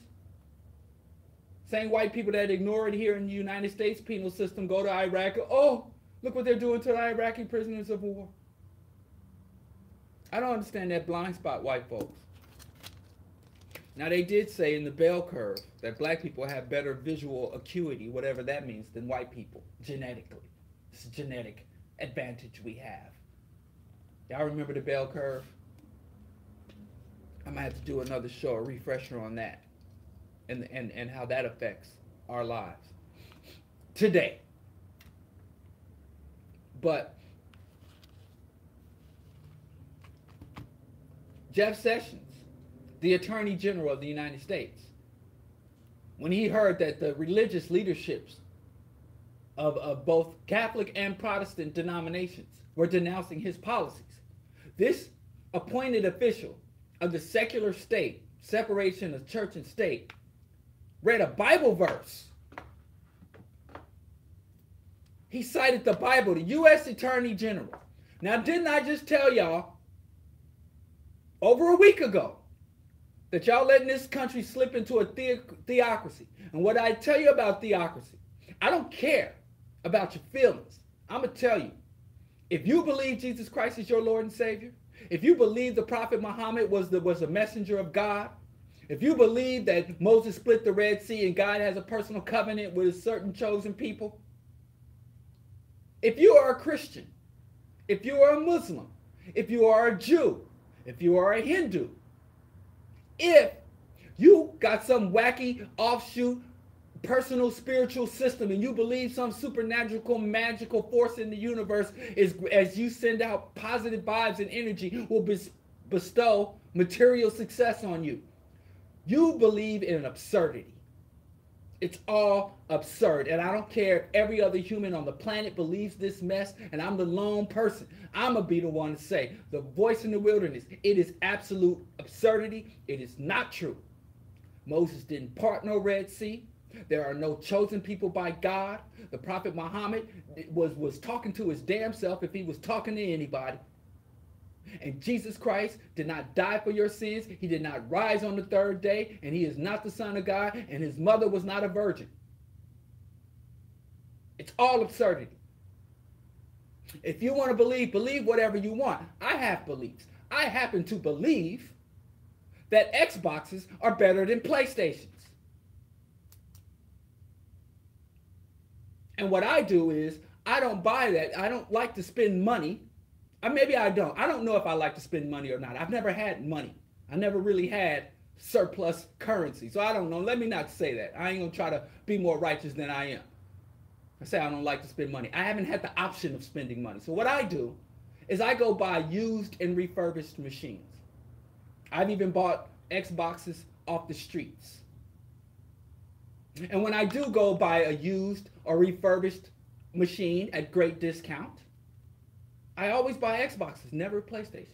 Same white people that ignore it here in the United States penal system go to Iraq. Oh, look what they're doing to the Iraqi prisoners of war. I don't understand that blind spot, white folks. Now, they did say in the bell curve that black people have better visual acuity, whatever that means, than white people, genetically. It's a genetic advantage we have. Y'all remember the bell curve? I might have to do another show, a refresher on that, and how that affects our lives today. But Jeff Sessions, the Attorney General of the United States, when he heard that the religious leaderships of both Catholic and Protestant denominations were denouncing his policies, this appointed official of the secular state, separation of church and state, read a Bible verse. He cited the Bible, the U.S. Attorney General. Now, didn't I just tell y'all over a week ago that y'all letting this country slip into a theocracy? And what I tell you about theocracy, I don't care about your feelings. I'm going to tell you, if you believe Jesus Christ is your Lord and Savior, if you believe the Prophet Muhammad was a messenger of God, if you believe that Moses split the Red Sea and God has a personal covenant with a certain chosen people, if you are a Christian, if you are a Muslim, if you are a Jew, if you are a Hindu, if you got some wacky offshoot personal spiritual system and you believe some supernatural magical force in the universe is, as you send out positive vibes and energy, will bestow material success on you, you believe in an absurdity. It's all absurd. And I don't care if every other human on the planet believes this mess and I'm the lone person. I'm going to be the one to say, the voice in the wilderness, it is absolute absurdity. It is not true. Moses didn't part no Red Sea. There are no chosen people by God. The Prophet Muhammad was talking to his damn self if he was talking to anybody. And Jesus Christ did not die for your sins. He did not rise on the third day. And he is not the Son of God. And his mother was not a virgin. It's all absurdity. If you want to believe whatever you want. I have beliefs. I happen to believe that Xboxes are better than PlayStations. And what I do is, I don't buy that. I don't like to spend money. Or maybe I don't. I don't know if I like to spend money or not. I've never had money. I never really had surplus currency. So I don't know. Let me not say that. I ain't going to try to be more righteous than I am. I say I don't like to spend money. I haven't had the option of spending money. So what I do is I go buy used and refurbished machines. I've even bought Xboxes off the streets. And when I do go buy a used or refurbished machine at great discount, I always buy Xboxes, never PlayStation.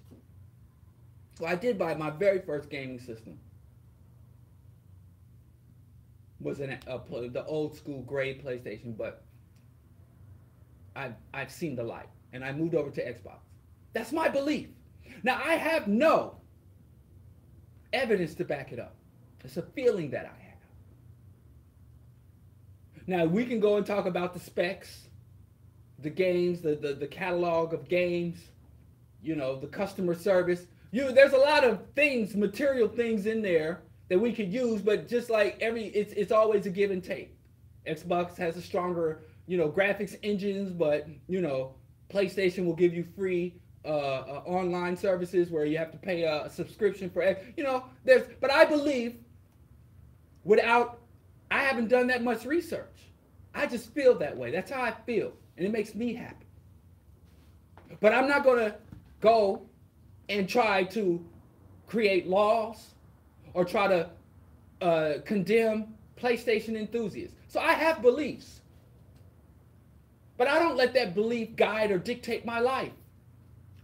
So I did buy my very first gaming system. Was the old school gray PlayStation, but I've seen the light, and I moved over to Xbox. That's my belief. Now, I have no evidence to back it up. It's a feeling that I have. Now, we can go and talk about the specs, the games, the catalog of games, you know, the customer service. There's a lot of things, material things in there that we could use, but just like it's always a give and take. Xbox has a stronger, graphics engines, but, PlayStation will give you free online services where you have to pay a subscription for, but I believe I haven't done that much research. I just feel that way. That's how I feel. And it makes me happy. But I'm not going to go and try to create laws or try to condemn PlayStation enthusiasts. So I have beliefs. But I don't let that belief guide or dictate my life.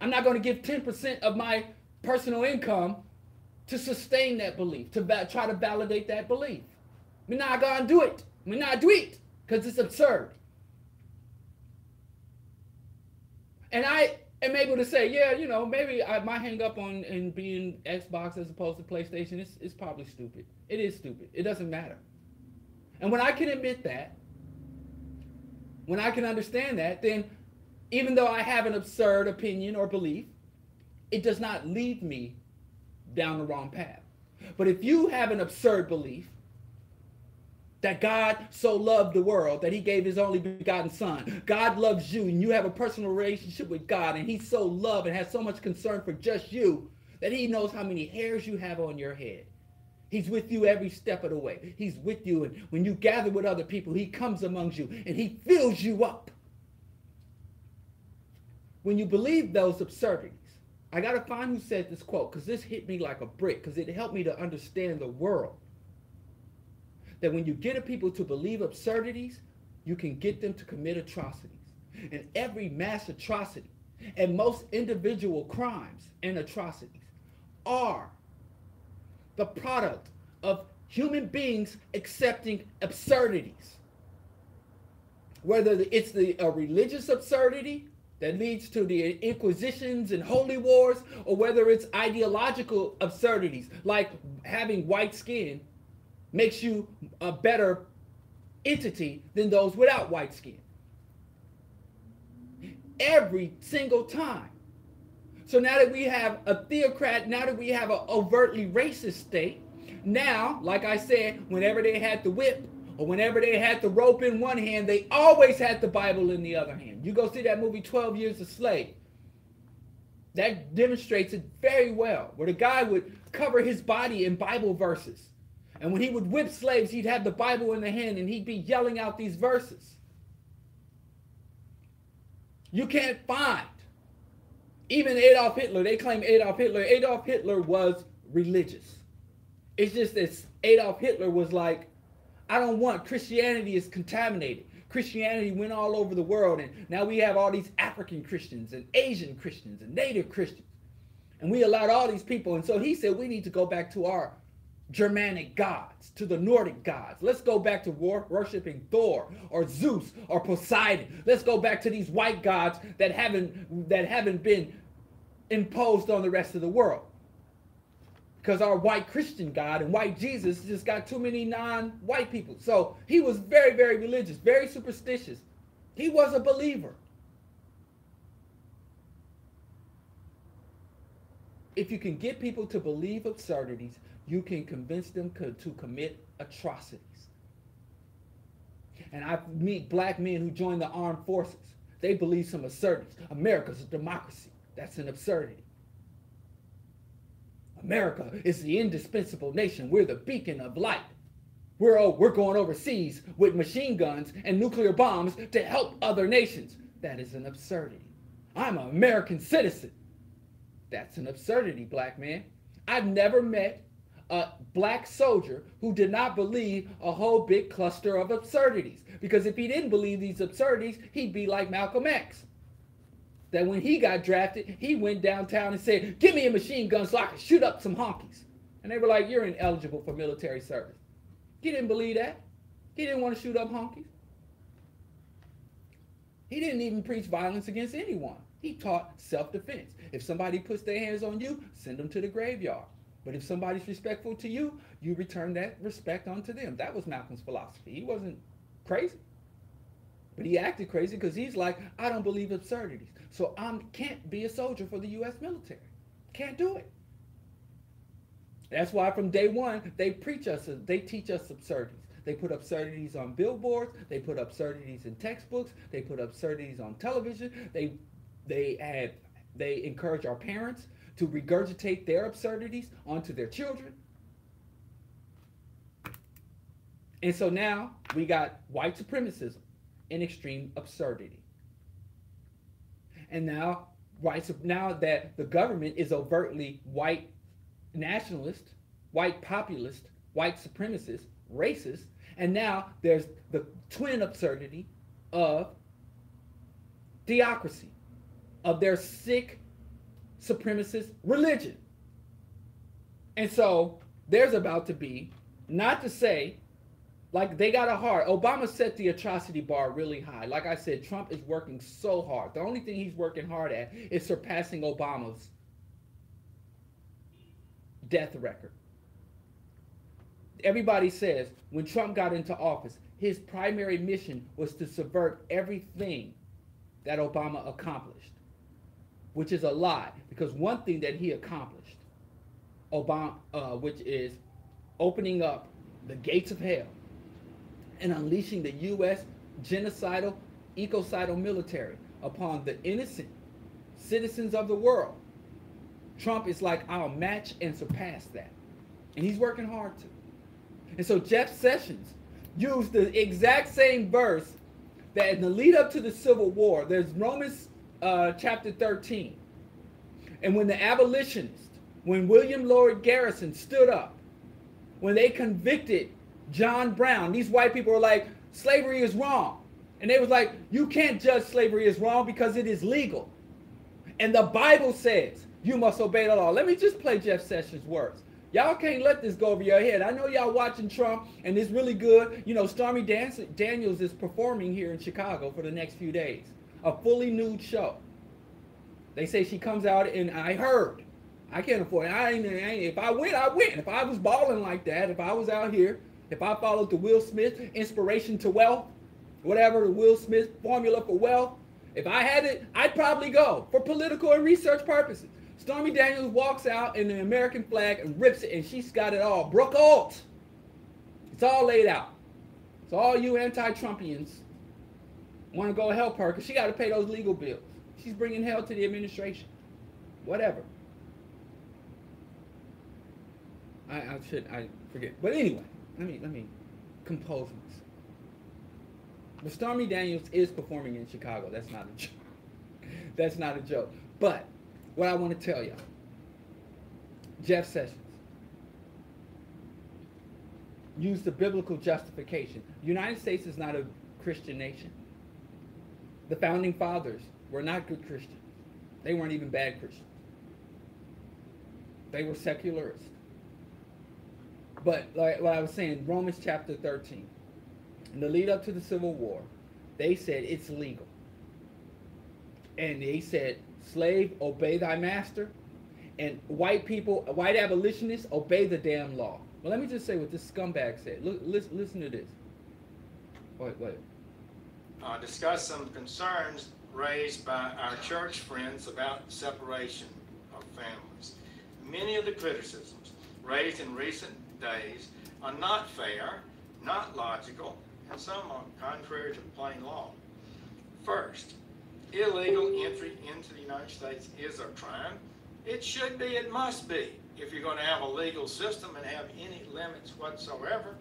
I'm not going to give 10% of my personal income to sustain that belief, to try to validate that belief. We're not going to do it. We're not do it because it's absurd. And I am able to say, yeah, maybe I might hang up on in being Xbox as opposed to PlayStation. It's probably stupid. It is stupid. It doesn't matter. And when I can admit that, when I can understand that, then even though I have an absurd opinion or belief, it does not lead me down the wrong path. But if you have an absurd belief that God so loved the world that he gave his only begotten son, God loves you and you have a personal relationship with God and he's so loved and has so much concern for just you that he knows how many hairs you have on your head. He's with you every step of the way. He's with you, and when you gather with other people, he comes among you and he fills you up. When you believe those absurdities, I got to find who said this quote because this hit me like a brick because it helped me to understand the world. That when you get people to believe absurdities, you can get them to commit atrocities. And every mass atrocity and most individual crimes and atrocities are the product of human beings accepting absurdities. Whether it's a religious absurdity that leads to the inquisitions and holy wars, or whether it's ideological absurdities like having white skin makes you a better entity than those without white skin. Every single time. So now that we have a theocrat, now that we have an overtly racist state, now, like I said, whenever they had the whip or whenever they had the rope in one hand, they always had the Bible in the other hand. You go see that movie 12 Years a Slave. That demonstrates it very well, where the guy would cover his body in Bible verses. And when he would whip slaves, he'd have the Bible in the hand and he'd be yelling out these verses. You can't find, even Adolf Hitler, they claim Adolf Hitler was religious. It's just that Adolf Hitler was like, I don't want, Christianity is contaminated. Christianity went all over the world and now we have all these African Christians and Asian Christians and Native Christians. And we allowed all these people. And so he said, we need to go back to our Germanic gods, to the Nordic gods. Let's go back to worshiping Thor or Zeus or Poseidon. Let's go back to these white gods that haven't been imposed on the rest of the world. Because our white Christian God and white Jesus just got too many non-white people. So he was very, very religious, very superstitious. He was a believer. if you can get people to believe absurdities, you can convince them to commit atrocities. And I meet black men who join the armed forces. They believe some absurdities. America's a democracy. That's an absurdity. America is the indispensable nation. We're the beacon of light. We're going overseas with machine guns and nuclear bombs to help other nations. That is an absurdity. I'm an American citizen. That's an absurdity, black man. I've never met a black soldier who did not believe a whole big cluster of absurdities. Because if he didn't believe these absurdities, he'd be like Malcolm X. That when he got drafted, he went downtown and said, give me a machine gun so I can shoot up some honkies. And they were like, you're ineligible for military service. He didn't believe that. He didn't want to shoot up honkies. He didn't even preach violence against anyone. He taught self-defense. If somebody puts their hands on you, send them to the graveyard. But if somebody's respectful to you, you return that respect onto them. That was Malcolm's philosophy. He wasn't crazy. But he acted crazy because he's like, I don't believe absurdities. So I can't be a soldier for the U.S. military. Can't do it. That's why from day one, they teach us absurdities. They put absurdities on billboards. They put absurdities in textbooks. They put absurdities on television. They encourage our parents to regurgitate their absurdities onto their children. And so now we got white supremacism and extreme absurdity. And now that the government is overtly white nationalist, white populist, white supremacist, racist, and now there's the twin absurdity of theocracy, of their sick supremacist religion. And so there's about to be, not to say, like they got a heart. Obama set the atrocity bar really high. Like I said, Trump is working so hard. The only thing he's working hard at is surpassing Obama's death record. Everybody says when Trump got into office, his primary mission was to subvert everything that Obama accomplished, which is a lie, because one thing that he accomplished, which is opening up the gates of hell and unleashing the U.S. genocidal, ecocidal military upon the innocent citizens of the world. Trump is like, I'll match and surpass that. And he's working hard to. And so Jeff Sessions used the exact same verse that in the lead up to the Civil War, there's Romans chapter 13. And when the abolitionists, when William Lloyd Garrison stood up, when they convicted John Brown, these white people were like, slavery is wrong. And they was like, you can't judge slavery is wrong because it is legal. And the Bible says you must obey the law. Let me just play Jeff Sessions' words. Y'all can't let this go over your head. I know y'all watching Trump and it's really good. You know, Stormy Daniels is performing here in Chicago for the next few days. A fully nude show. They say she comes out and I heard. I can't afford it. If I win, I win. If I was balling like that, if I was out here, if I followed the Will Smith inspiration to wealth, whatever the Will Smith formula for wealth, if I had it, I'd probably go for political and research purposes. Stormy Daniels walks out in the American flag and rips it, and she's got it all. Brooke Alt. It's all laid out. So all you anti-Trumpians want to go help her because she got to pay those legal bills. She's bringing hell to the administration. Whatever. I forget. But anyway, let me compose myself. But Stormy Daniels is performing in Chicago. That's not a joke. That's not a joke. But what I want to tell y'all, Jeff Sessions used the biblical justification. The United States is not a Christian nation. The founding fathers were not good Christians. They weren't even bad Christians. They were secularists. But like what I was saying, Romans chapter 13, in the lead up to the Civil War, they said it's legal. And they said, slave, obey thy master. And white people, white abolitionists, obey the damn law. Well, let me just say what this scumbag said. Look, listen to this. Wait. Discuss some concerns raised by our church friends about separation of families. many of the criticisms raised in recent days are not fair, not logical, and some are contrary to plain law. First, illegal entry into the United States is a crime. It should be, it must be, if you're going to have a legal system and have any limits whatsoever.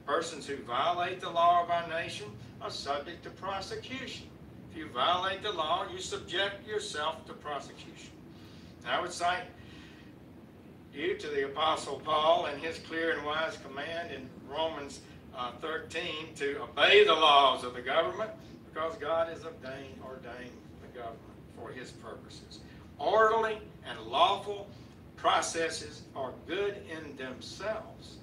Persons who violate the law of our nation are subject to prosecution. If you violate the law, you subject yourself to prosecution. I would cite you to the Apostle Paul and his clear and wise command in Romans 13 to obey the laws of the government, because God has ordained the government for his purposes. Orderly and lawful processes are good in themselves.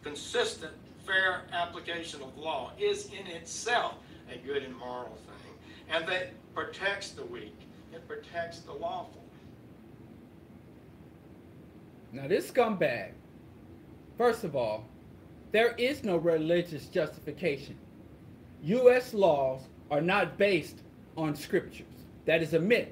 Consistent, fair application of law is in itself a good and moral thing, and that protects the weak. It protects the lawful. Now this scumbag, first of all, there is no religious justification. U.S. laws are not based on scriptures. That is a myth.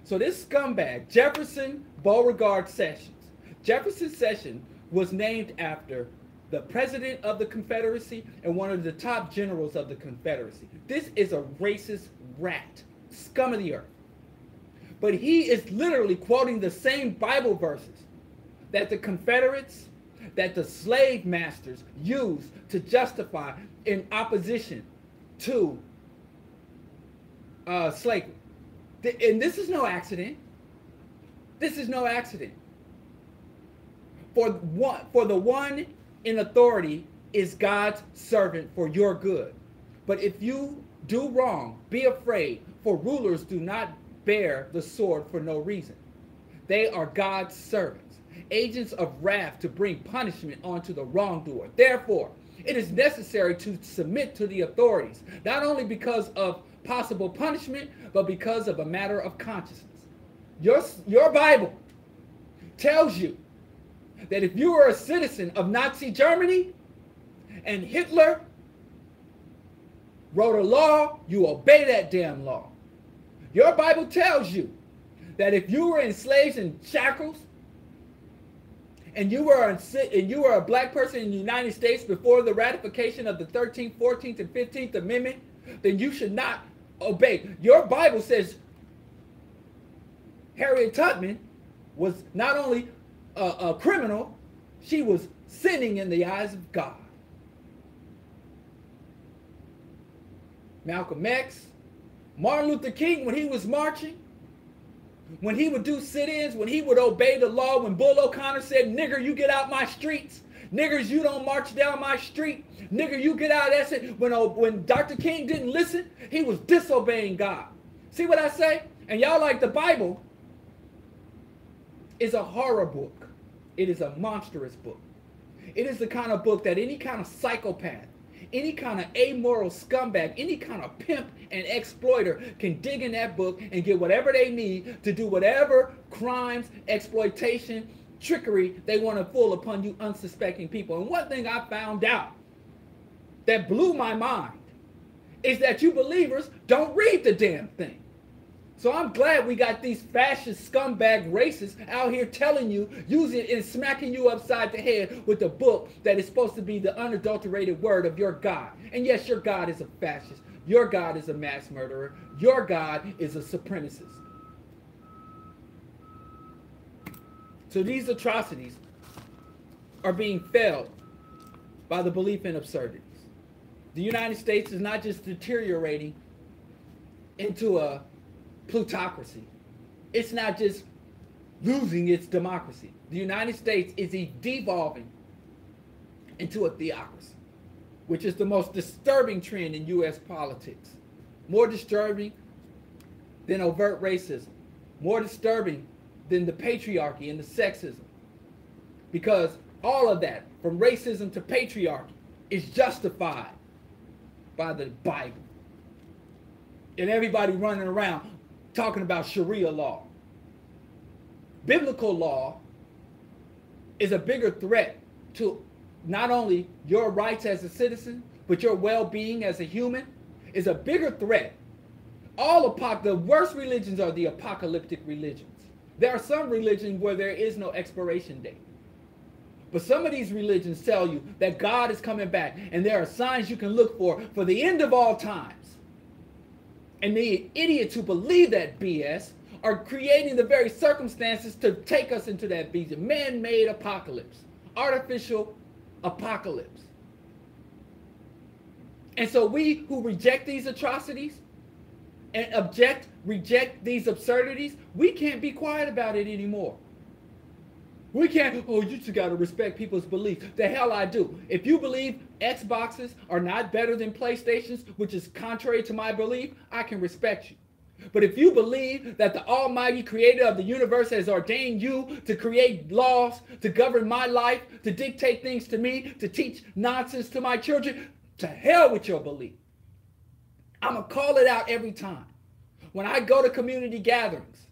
So this scumbag, Jefferson Beauregard Sessions. Jefferson Sessions was named after the president of the Confederacy and one of the top generals of the Confederacy. This is a racist rat, scum of the earth. But he is literally quoting the same Bible verses that the Confederates, that the slave masters used to justify in opposition to slavery. And this is no accident. This is no accident. For the one in authority is God's servant for your good. But if you do wrong, be afraid, for rulers do not bear the sword for no reason. They are God's servants, agents of wrath to bring punishment onto the wrongdoer. Therefore, it is necessary to submit to the authorities, not only because of possible punishment, but because of a matter of conscience. Your Bible tells you that if you were a citizen of Nazi Germany and Hitler wrote a law, you obey that damn law. Your Bible tells you that if you were enslaved in shackles and you were a black person in the United States before the ratification of the 13th, 14th, and 15th Amendment, then you should not obey. Your Bible says Harriet Tubman was not only a criminal, she was sinning in the eyes of God. Malcolm X, Martin Luther King, when he was marching, when he would do sit-ins, when he would obey the law, when Bull O'Connor said, nigger, you get out my streets. Niggers, you don't march down my street. Nigger, you get out. That's it. When Dr. King didn't listen, he was disobeying God. See what I say? And y'all like the Bible is a horror book. It is a monstrous book. It is the kind of book that any kind of psychopath, any kind of amoral scumbag, any kind of pimp and exploiter can dig in that book and get whatever they need to do whatever crimes, exploitation, trickery they want to pull upon you unsuspecting people. And one thing I found out that blew my mind is that you believers don't read the damn thing. So I'm glad we got these fascist scumbag racists out here telling you, using and smacking you upside the head with the book that is supposed to be the unadulterated word of your God. And yes, your God is a fascist. Your God is a mass murderer. Your God is a supremacist. So these atrocities are being fed by the belief in absurdities. The United States is not just deteriorating into a plutocracy. It's not just losing its democracy. The United States is devolving into a theocracy, which is the most disturbing trend in U.S. politics. More disturbing than overt racism. More disturbing than the patriarchy and the sexism. Because all of that, from racism to patriarchy, is justified by the Bible. And everybody running around talking about Sharia law. Biblical law is a bigger threat to not only your rights as a citizen, but your well-being as a human, is a bigger threat. The worst religions are the apocalyptic religions. There are some religions where there is no expiration date. But some of these religions tell you that God is coming back, and there are signs you can look for the end of all times. And the idiots who believe that BS are creating the very circumstances to take us into that BS, man-made apocalypse, artificial apocalypse. And so we who reject these atrocities and reject these absurdities, we can't be quiet about it anymore. We can't, oh, you just got to respect people's beliefs. The hell I do. If you believe Xboxes are not better than PlayStations, which is contrary to my belief, I can respect you. But if you believe that the almighty creator of the universe has ordained you to create laws, to govern my life, to dictate things to me, to teach nonsense to my children, to hell with your belief. I'm going to call it out every time. When I go to community gatherings,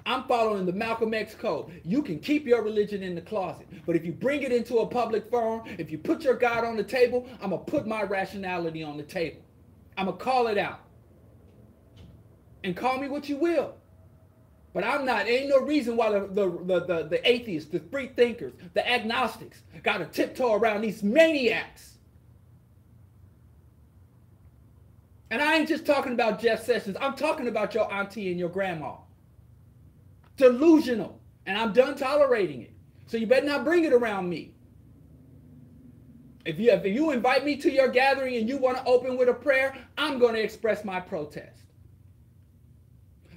I'm following the Malcolm X code. You can keep your religion in the closet, but if you bring it into a public forum, if you put your God on the table, I'm going to put my rationality on the table. I'm going to call it out. And call me what you will. But ain't no reason why the atheists, the free thinkers, the agnostics got to tiptoe around these maniacs. And I ain't just talking about Jeff Sessions. I'm talking about your auntie and your grandma. Delusional. And I'm done tolerating it. So you better not bring it around me. If you invite me to your gathering and you want to open with a prayer, I'm going to express my protest.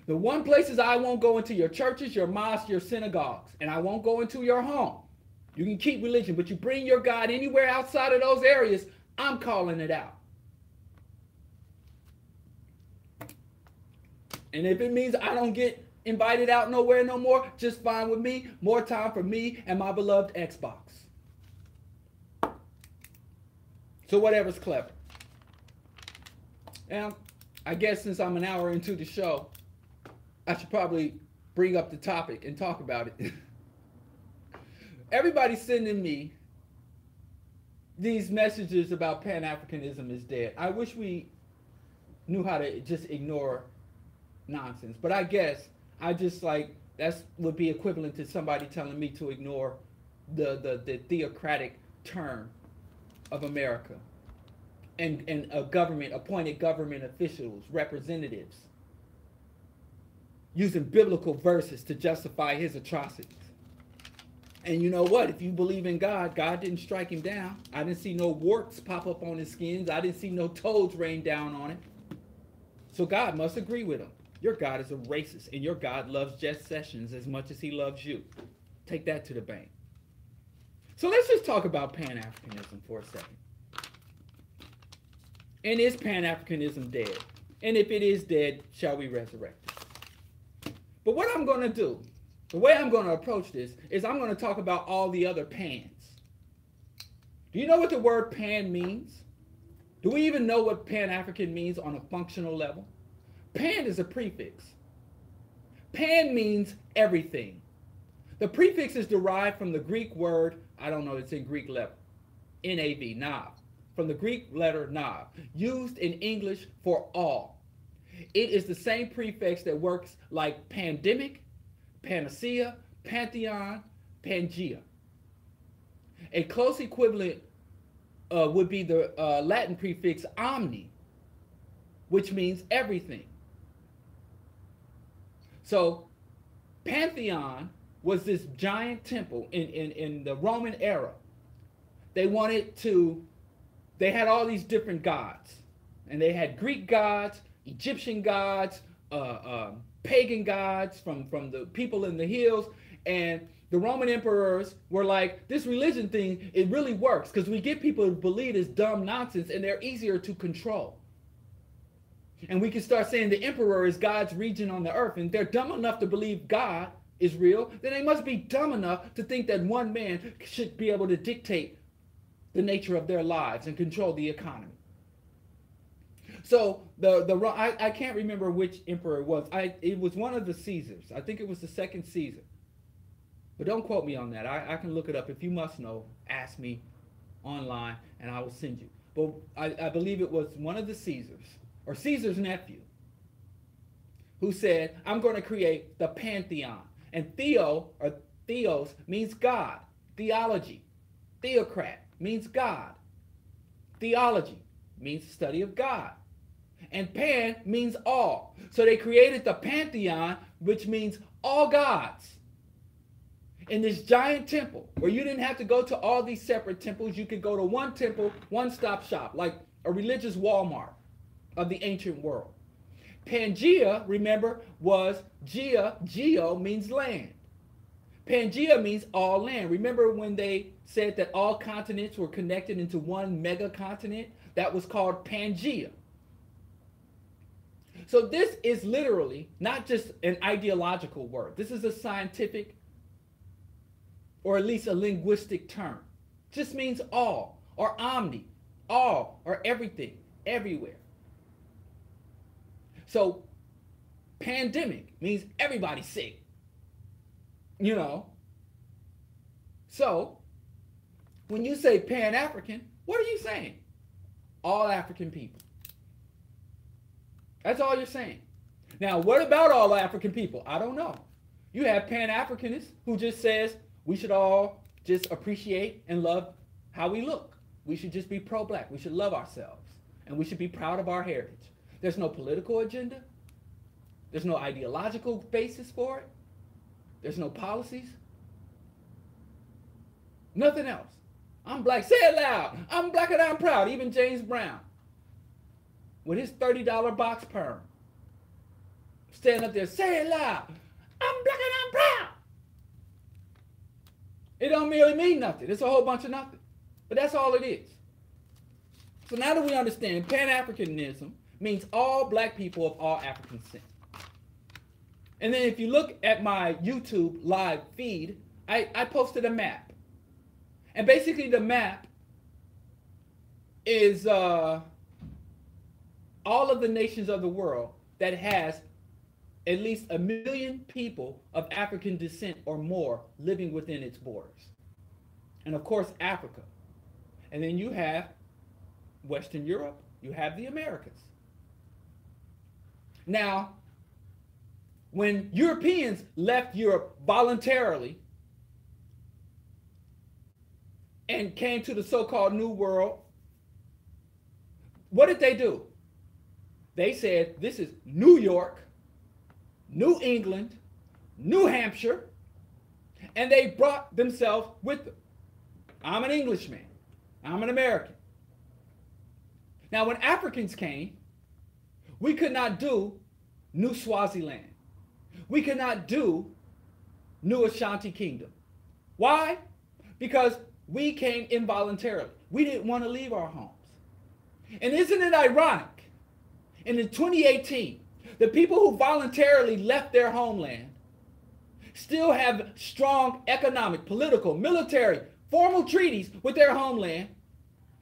The one places I won't go into your churches, your mosques, your synagogues, and I won't go into your home. You can keep religion, but you bring your God anywhere outside of those areas, I'm calling it out. And if it means I don't get invited out nowhere no more, just fine with me. More time for me and my beloved Xbox. So whatever's clever. Now, I guess since I'm an hour into the show, I should probably bring up the topic and talk about it. Everybody's sending me these messages about Pan-Africanism is dead. I wish we knew how to just ignore nonsense. But I guess I just that would be equivalent to somebody telling me to ignore the theocratic term of America and a government, appointed government officials, representatives, using biblical verses to justify his atrocities. And you know what? If you believe in God, God didn't strike him down. I didn't see no warts pop up on his skins. I didn't see no toads rain down on it. So God must agree with him. Your God is a racist, and your God loves Jeff Sessions as much as he loves you. Take that to the bank. So let's just talk about Pan-Africanism for a second. And is Pan-Africanism dead? And if it is dead, shall we resurrect it? But what I'm going to do, the way I'm going to approach this, is I'm going to talk about all the other pans. Do you know what the word pan means? Do we even know what Pan-African means on a functional level? Pan is a prefix. Pan means everything. The prefix is derived from the Greek word, I don't know, it's in Greek letter, N-A-V, nav, from the Greek letter nav, used in English for all. It is the same prefix that works like pandemic, panacea, pantheon, Pangea. A close equivalent would be the Latin prefix omni, which means everything. So Pantheon was this giant temple in the Roman era. They had all these different gods. And they had Greek gods, Egyptian gods, pagan gods from the people in the hills. And the Roman emperors were like, this religion thing, it really works because we get people to believe this dumb nonsense and they're easier to control. And we can start saying the emperor is God's regent on the earth, and they're dumb enough to believe God is real, then they must be dumb enough to think that one man should be able to dictate the nature of their lives and control the economy. So I can't remember which emperor it was. It was one of the Caesars. I think it was the second Caesar. But don't quote me on that. I can look it up. If you must know, ask me online and I will send you. But I believe it was one of the Caesars, or Caesar's nephew, who said, I'm going to create the pantheon. And theo or theos means God. Theology. Theocrat means God. Theology means study of God. And pan means all. So they created the pantheon, which means all gods. In this giant temple, where you didn't have to go to all these separate temples, you could go to one temple, one-stop shop, like a religious Walmart of the ancient world. Pangea, remember, was geo means land. Pangea means all land. Remember when they said that all continents were connected into one mega continent? That was called Pangea. So this is literally not just an ideological word. This is a scientific, or at least a linguistic term. It just means all, or omni, all, or everything, everywhere. So pandemic means everybody's sick, you know. So when you say Pan-African, what are you saying? All African people. That's all you're saying. Now, what about all African people? I don't know. You have Pan-Africanists who just says we should all just appreciate and love how we look. We should just be pro-black. We should love ourselves. And we should be proud of our heritage. There's no political agenda. There's no ideological basis for it. There's no policies. Nothing else. I'm black. Say it loud. I'm black and I'm proud. Even James Brown, with his $30 box perm, stand up there, say it loud. I'm black and I'm proud. It don't really mean nothing. It's a whole bunch of nothing. But that's all it is. So now that we understand, Pan-Africanism means all black people of all African descent. And then if you look at my YouTube live feed, I posted a map. And basically the map is all of the nations of the world that has at least 1 million people of African descent or more living within its borders. And of course, Africa. And then you have Western Europe, you have the Americas. Now, when Europeans left Europe voluntarily and came to the so-called New World, what did they do? They said, this is New York, New England, New Hampshire, and they brought themselves with them. I'm an Englishman. I'm an American. Now, when Africans came, we could not do New Swaziland. We could not do New Ashanti Kingdom. Why? Because we came involuntarily. We didn't want to leave our homes. And isn't it ironic? In 2018, the people who voluntarily left their homeland still have strong economic, political, military, formal treaties with their homeland.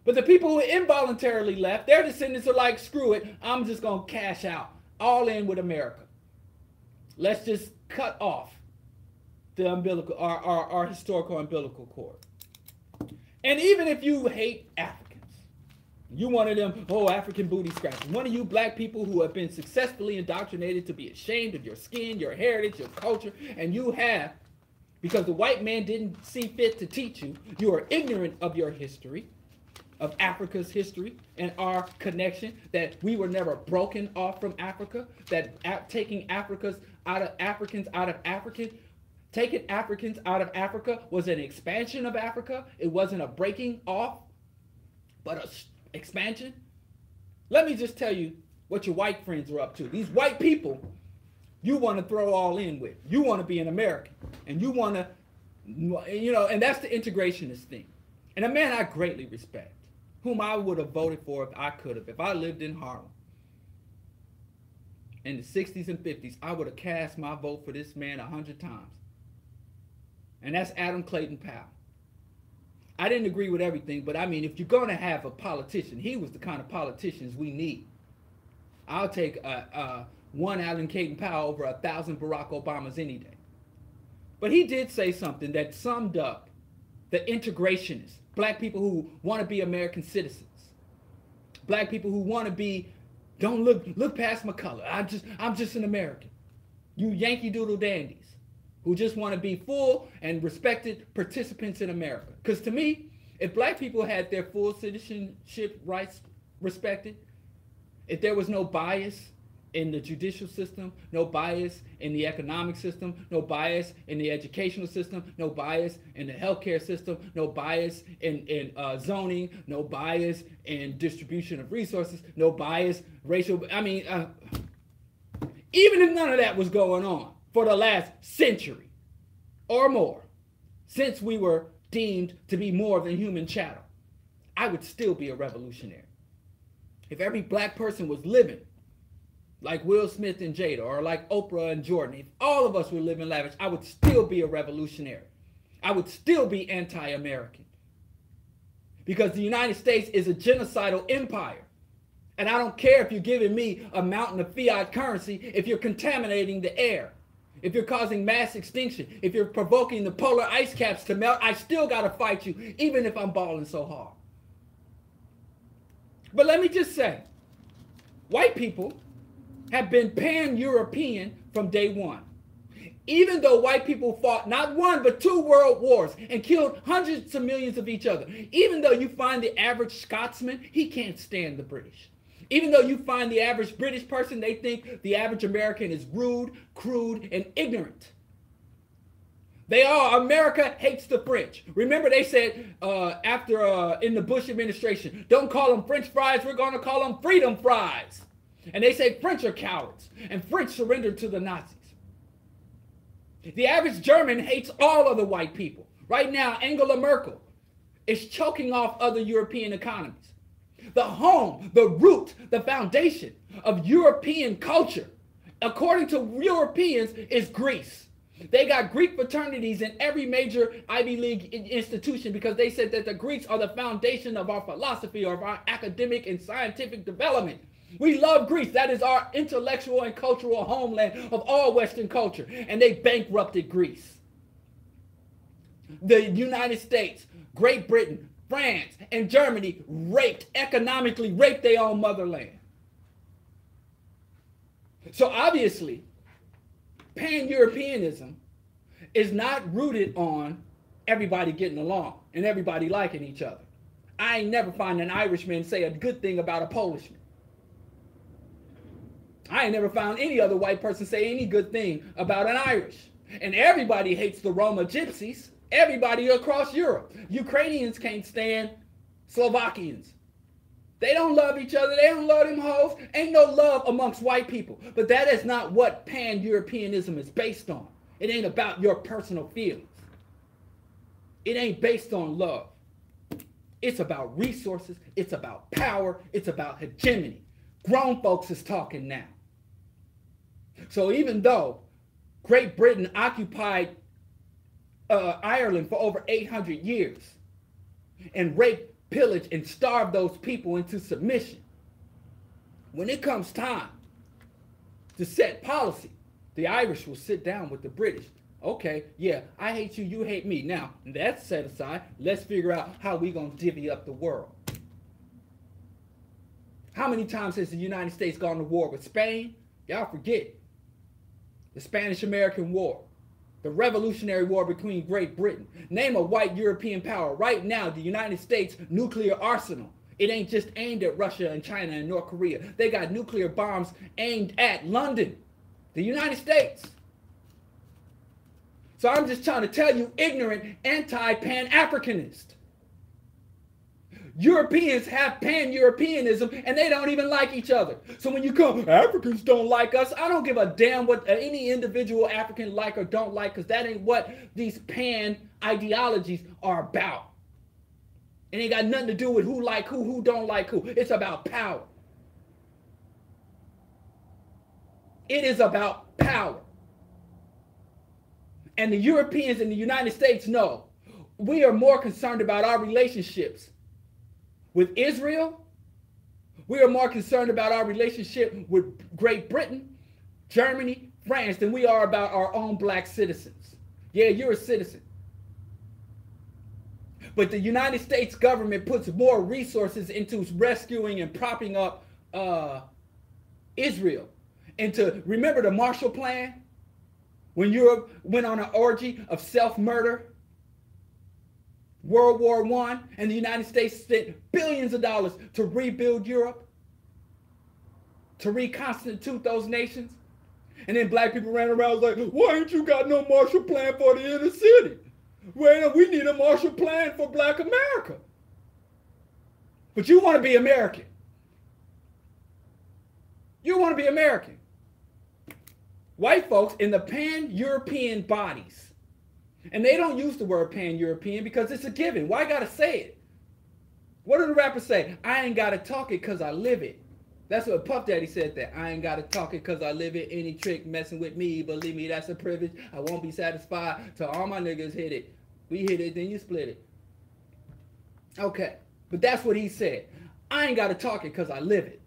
But the people who involuntarily left, their descendants are like, screw it, I'm just going to cash out, all in with America. Let's just cut off the umbilical, our historical umbilical cord. And even if you hate Africans, you one of them, oh, African booty scratchers, one of you black people who have been successfully indoctrinated to be ashamed of your skin, your heritage, your culture, and you have, because the white man didn't see fit to teach you, you are ignorant of your history, of Africa's history and our connection, that we were never broken off from Africa, that taking Africans out of Africa, taking Africans out of Africa was an expansion of Africa. It wasn't a breaking off, but an expansion. Let me just tell you what your white friends are up to. These white people you want to throw all in with. You want to be an American. And you want to, you know, and that's the integrationist thing. And a man I greatly respect, whom I would have voted for if I could have. If I lived in Harlem in the 60s and 50s, I would have cast my vote for this man 100 times. And that's Clayton Powell. I didn't agree with everything, but I mean, if you're going to have a politician, he was the kind of politicians we need. I'll take one Clayton Powell over 1,000 Barack Obamas any day. But he did say something that summed up the integrationists, black people who want to be American citizens, black people who want to be Don't look past my color. I'm just an American. You Yankee Doodle dandies who just want to be full and respected participants in America. Because to me, if black people had their full citizenship rights respected, if there was no bias in the judicial system, no bias in the economic system, no bias in the educational system, no bias in the healthcare system, no bias in zoning, no bias in distribution of resources, no bias, racial, even if none of that was going on for the last century or more, since we were deemed to be more than human chattel, I would still be a revolutionary. If every black person was living like Will Smith and Jada, or like Oprah and Jordan, if all of us were living lavish, I would still be a revolutionary. I would still be anti-American. Because the United States is a genocidal empire. And I don't care if you're giving me a mountain of fiat currency, if you're contaminating the air, if you're causing mass extinction, if you're provoking the polar ice caps to melt, I still got to fight you, even if I'm balling so hard. But let me just say, white people have been pan-European from day one. Even though white people fought not one but 2 world wars and killed hundreds of millions of each other, even though you find the average Scotsman, he can't stand the British. Even though you find the average British person, they think the average American is rude, crude, and ignorant. America hates the French. Remember they said in the Bush administration, don't call them French fries, we're going to call them freedom fries. And they say French are cowards, and French surrendered to the Nazis. The average German hates all other white people. Right now, Angela Merkel is choking off other European economies. The home, the root, the foundation of European culture, according to Europeans, is Greece. They got Greek fraternities in every major Ivy League institution because they said that the Greeks are the foundation of our philosophy, of our academic and scientific development. We love Greece. That is our intellectual and cultural homeland of all Western culture. And they bankrupted Greece. The United States, Great Britain, France, and Germany economically raped their own motherland. So obviously, pan-Europeanism is not rooted on everybody getting along and everybody liking each other. I ain't never find an Irishman say a good thing about a Polishman. I ain't never found any other white person say any good thing about an Irish. And everybody hates the Roma gypsies. Everybody across Europe. Ukrainians can't stand Slovakians. They don't love each other. They don't love them hoes. Ain't no love amongst white people. But that is not what pan-Europeanism is based on. It ain't about your personal feelings. It ain't based on love. It's about resources. It's about power. It's about hegemony. Grown folks is talking now. So even though Great Britain occupied Ireland for over 800 years and raped, pillaged, and starved those people into submission, when it comes time to set policy, the Irish will sit down with the British. Okay, yeah, I hate you, you hate me. Now, that's set aside. Let's figure out how we're going to divvy up the world. How many times has the United States gone to war with Spain? Y'all forget. The Spanish-American War. The Revolutionary War between Great Britain. Name a white European power. Right now, the United States nuclear arsenal. It ain't just aimed at Russia and China and North Korea. They got nuclear bombs aimed at London, the United States. So I'm just trying to tell you, ignorant anti-Pan-Africanist. Europeans have pan-Europeanism and they don't even like each other. So when you come, Africans don't like us, I don't give a damn what any individual African like or don't like, because that ain't what these pan ideologies are about. It ain't got nothing to do with who like who don't like who. It's about power. It is about power. And the Europeans in the United States know we are more concerned about our relationships with Israel. We are more concerned about our relationship with Great Britain, Germany, France than we are about our own black citizens. Yeah, you're a citizen. But the United States government puts more resources into rescuing and propping up Israel. And to remember the Marshall Plan, when Europe went on an orgy of self-murder, World War I, and the United States spent billions of dollars to rebuild Europe, to reconstitute those nations. And then black people ran around like, why ain't you got no Marshall Plan for the inner city? Well, we need a Marshall Plan for black America. But you want to be American. You want to be American. White folks in the pan-European bodies, and they don't use the word pan-European because it's a given. Why gotta say it? What do the rappers say? I ain't gotta talk it because I live it. That's what Puff Daddy said that. I ain't gotta talk it because I live it. Any trick messing with me, believe me, that's a privilege. I won't be satisfied till all my niggas hit it. We hit it, then you split it. Okay, but that's what he said. I ain't gotta talk it because I live it.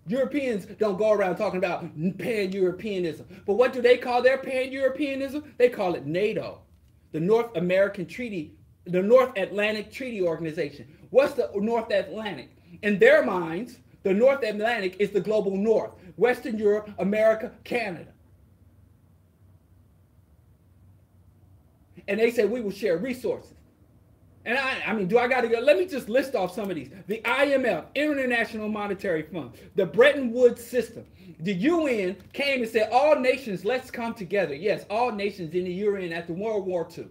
Europeans don't go around talking about pan-Europeanism. But what do they call their pan-Europeanism? They call it NATO, the North American Treaty, the North Atlantic Treaty Organization. What's the North Atlantic? In their minds, the North Atlantic is the global North, Western Europe, America, Canada. And they say we will share resources. And I mean, do I got to go? Let me just list off some of these. The IMF, International Monetary Fund, the Bretton Woods system. The UN came and said, all nations, let's come together. Yes, all nations in the UN after World War II.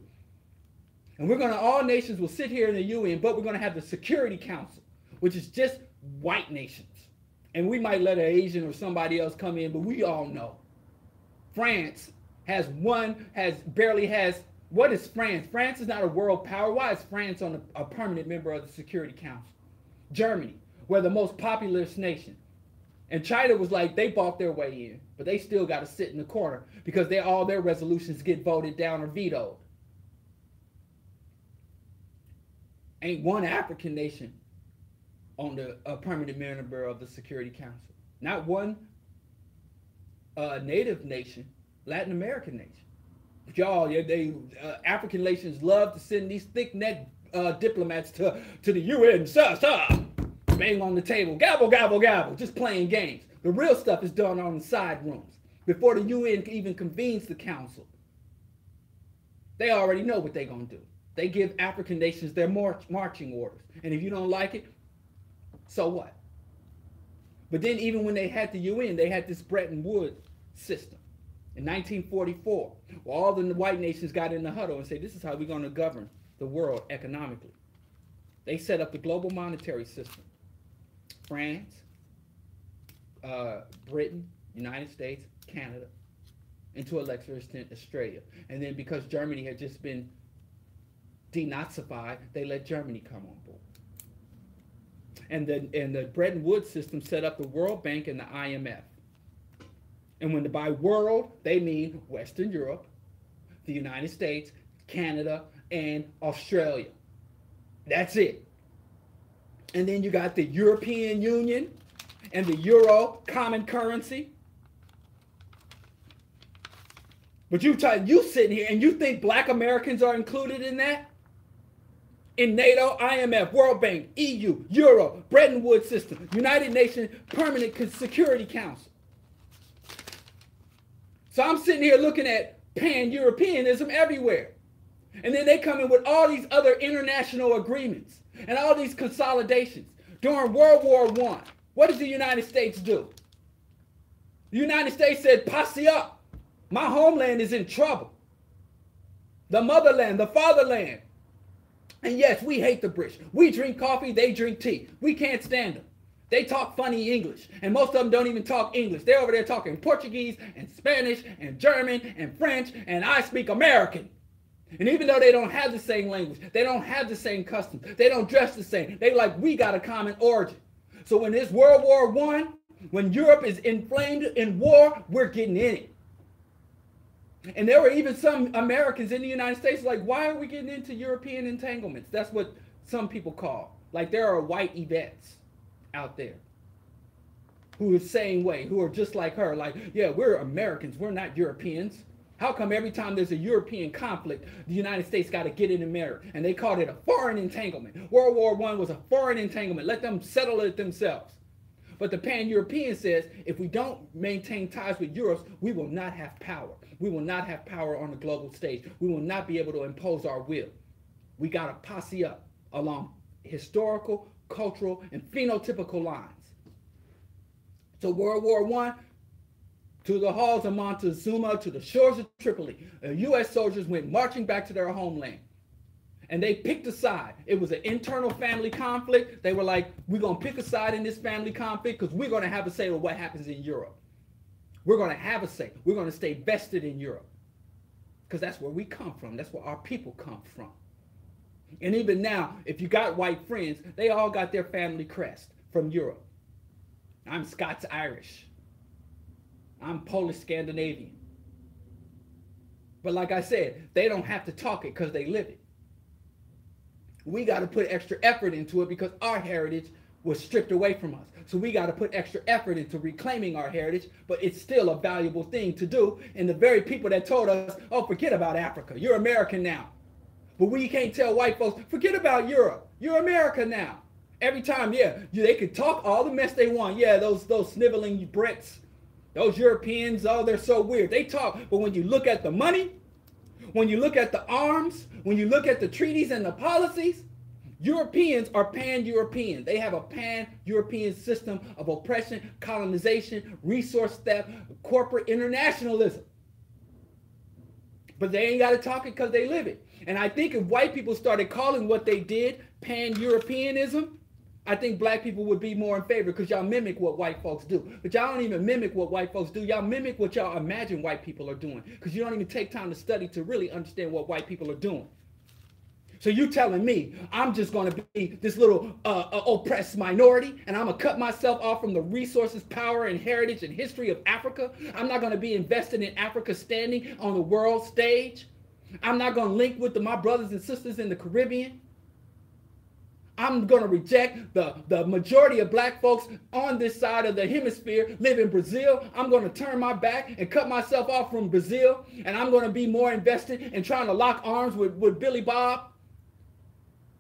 And all nations will sit here in the UN, but we're going to have the Security Council, which is just white nations. And we might let an Asian or somebody else come in, but we all know. France barely has. What is France? France is not a world power. Why is France on a permanent member of the Security Council? Germany, we're the most populous nation. And China was like, they bought their way in, but they still got to sit in the corner because all their resolutions get voted down or vetoed. Ain't one African nation on a permanent member of the Security Council. Not one native nation, Latin American nation. But y'all, African nations love to send these thick-necked diplomats to the UN. Sir, bang on the table, gabble, gabble, gabble, just playing games. The real stuff is done on the side rooms before the UN even convenes the council. They already know what they're going to do. They give African nations their marching orders. And if you don't like it, so what? But then even when they had the UN, they had this Bretton Woods system. In 1944, all the white nations got in the huddle and said, this is how we're going to govern the world economically. They set up the global monetary system. France, Britain, United States, Canada, and to a lesser extent, Australia. And then because Germany had just been denazified, they let Germany come on board. And the Bretton Woods system set up the World Bank and the IMF. And by world, they mean Western Europe, the United States, Canada, and Australia. That's it. And then you got the European Union and the Euro common currency. But you sitting here and you think black Americans are included in that? In NATO, IMF, World Bank, EU, Euro, Bretton Woods system, United Nations Permanent Security Council. So I'm sitting here looking at pan-Europeanism everywhere. And then they come in with all these other international agreements and all these consolidations. During World War I, what did the United States do? The United States said, posse up. My homeland is in trouble. The motherland, the fatherland. And yes, we hate the British. We drink coffee, they drink tea. We can't stand them. They talk funny English, and most of them don't even talk English. They're over there talking Portuguese and Spanish and German and French, and I speak American. And even though they don't have the same language, they don't have the same customs, they don't dress the same, we got a common origin. So when it's World War I, when Europe is inflamed in war, we're getting in it. And there were even some Americans in the United States like, why are we getting into European entanglements? That's what some people call. Like there are white Yvettes out there who are the same way, who are just like her. Like, yeah, we're Americans. We're not Europeans. How come every time there's a European conflict, the United States got to get in the mirror? And they called it a foreign entanglement. World War I was a foreign entanglement. Let them settle it themselves. But the Pan-European says, if we don't maintain ties with Europe, we will not have power. We will not have power on the global stage. We will not be able to impose our will. We got to posse up along historical, cultural, and phenotypical lines. So World War I, to the halls of Montezuma, to the shores of Tripoli, U.S. soldiers went marching back to their homeland. And they picked a side. It was an internal family conflict. They were like, we're going to pick a side in this family conflict because we're going to have a say with what happens in Europe. We're going to have a say. We're going to stay vested in Europe. Because that's where we come from. That's where our people come from. And even now, if you got white friends, they all got their family crest from Europe. I'm Scots-Irish. I'm Polish-Scandinavian. But like I said, they don't have to talk it because they live it. We got to put extra effort into it because our heritage was stripped away from us. So we got to put extra effort into reclaiming our heritage, but it's still a valuable thing to do. And the very people that told us, oh, forget about Africa. You're American now. But we can't tell white folks, forget about Europe. You're America now. Every time, yeah, they could talk all the mess they want. Yeah, those sniveling Brits, those Europeans, oh, they're so weird. They talk, but when you look at the money, when you look at the arms, when you look at the treaties and the policies, Europeans are pan-European. They have a pan-European system of oppression, colonization, resource theft, corporate internationalism. But they ain't got to talk it because they live it. And I think if white people started calling what they did pan-Europeanism, I think black people would be more in favor because y'all mimic what white folks do. But y'all don't even mimic what white folks do. Y'all mimic what y'all imagine white people are doing because you don't even take time to study to really understand what white people are doing. So you telling me I'm just going to be this little oppressed minority and I'm going to cut myself off from the resources, power, and heritage and history of Africa? I'm not going to be invested in Africa's standing on the world stage? I'm not going to link with my brothers and sisters in the Caribbean? I'm going to reject the majority of black folks on this side of the hemisphere live in Brazil. I'm going to turn my back and cut myself off from Brazil. And I'm going to be more invested in trying to lock arms with Billy Bob,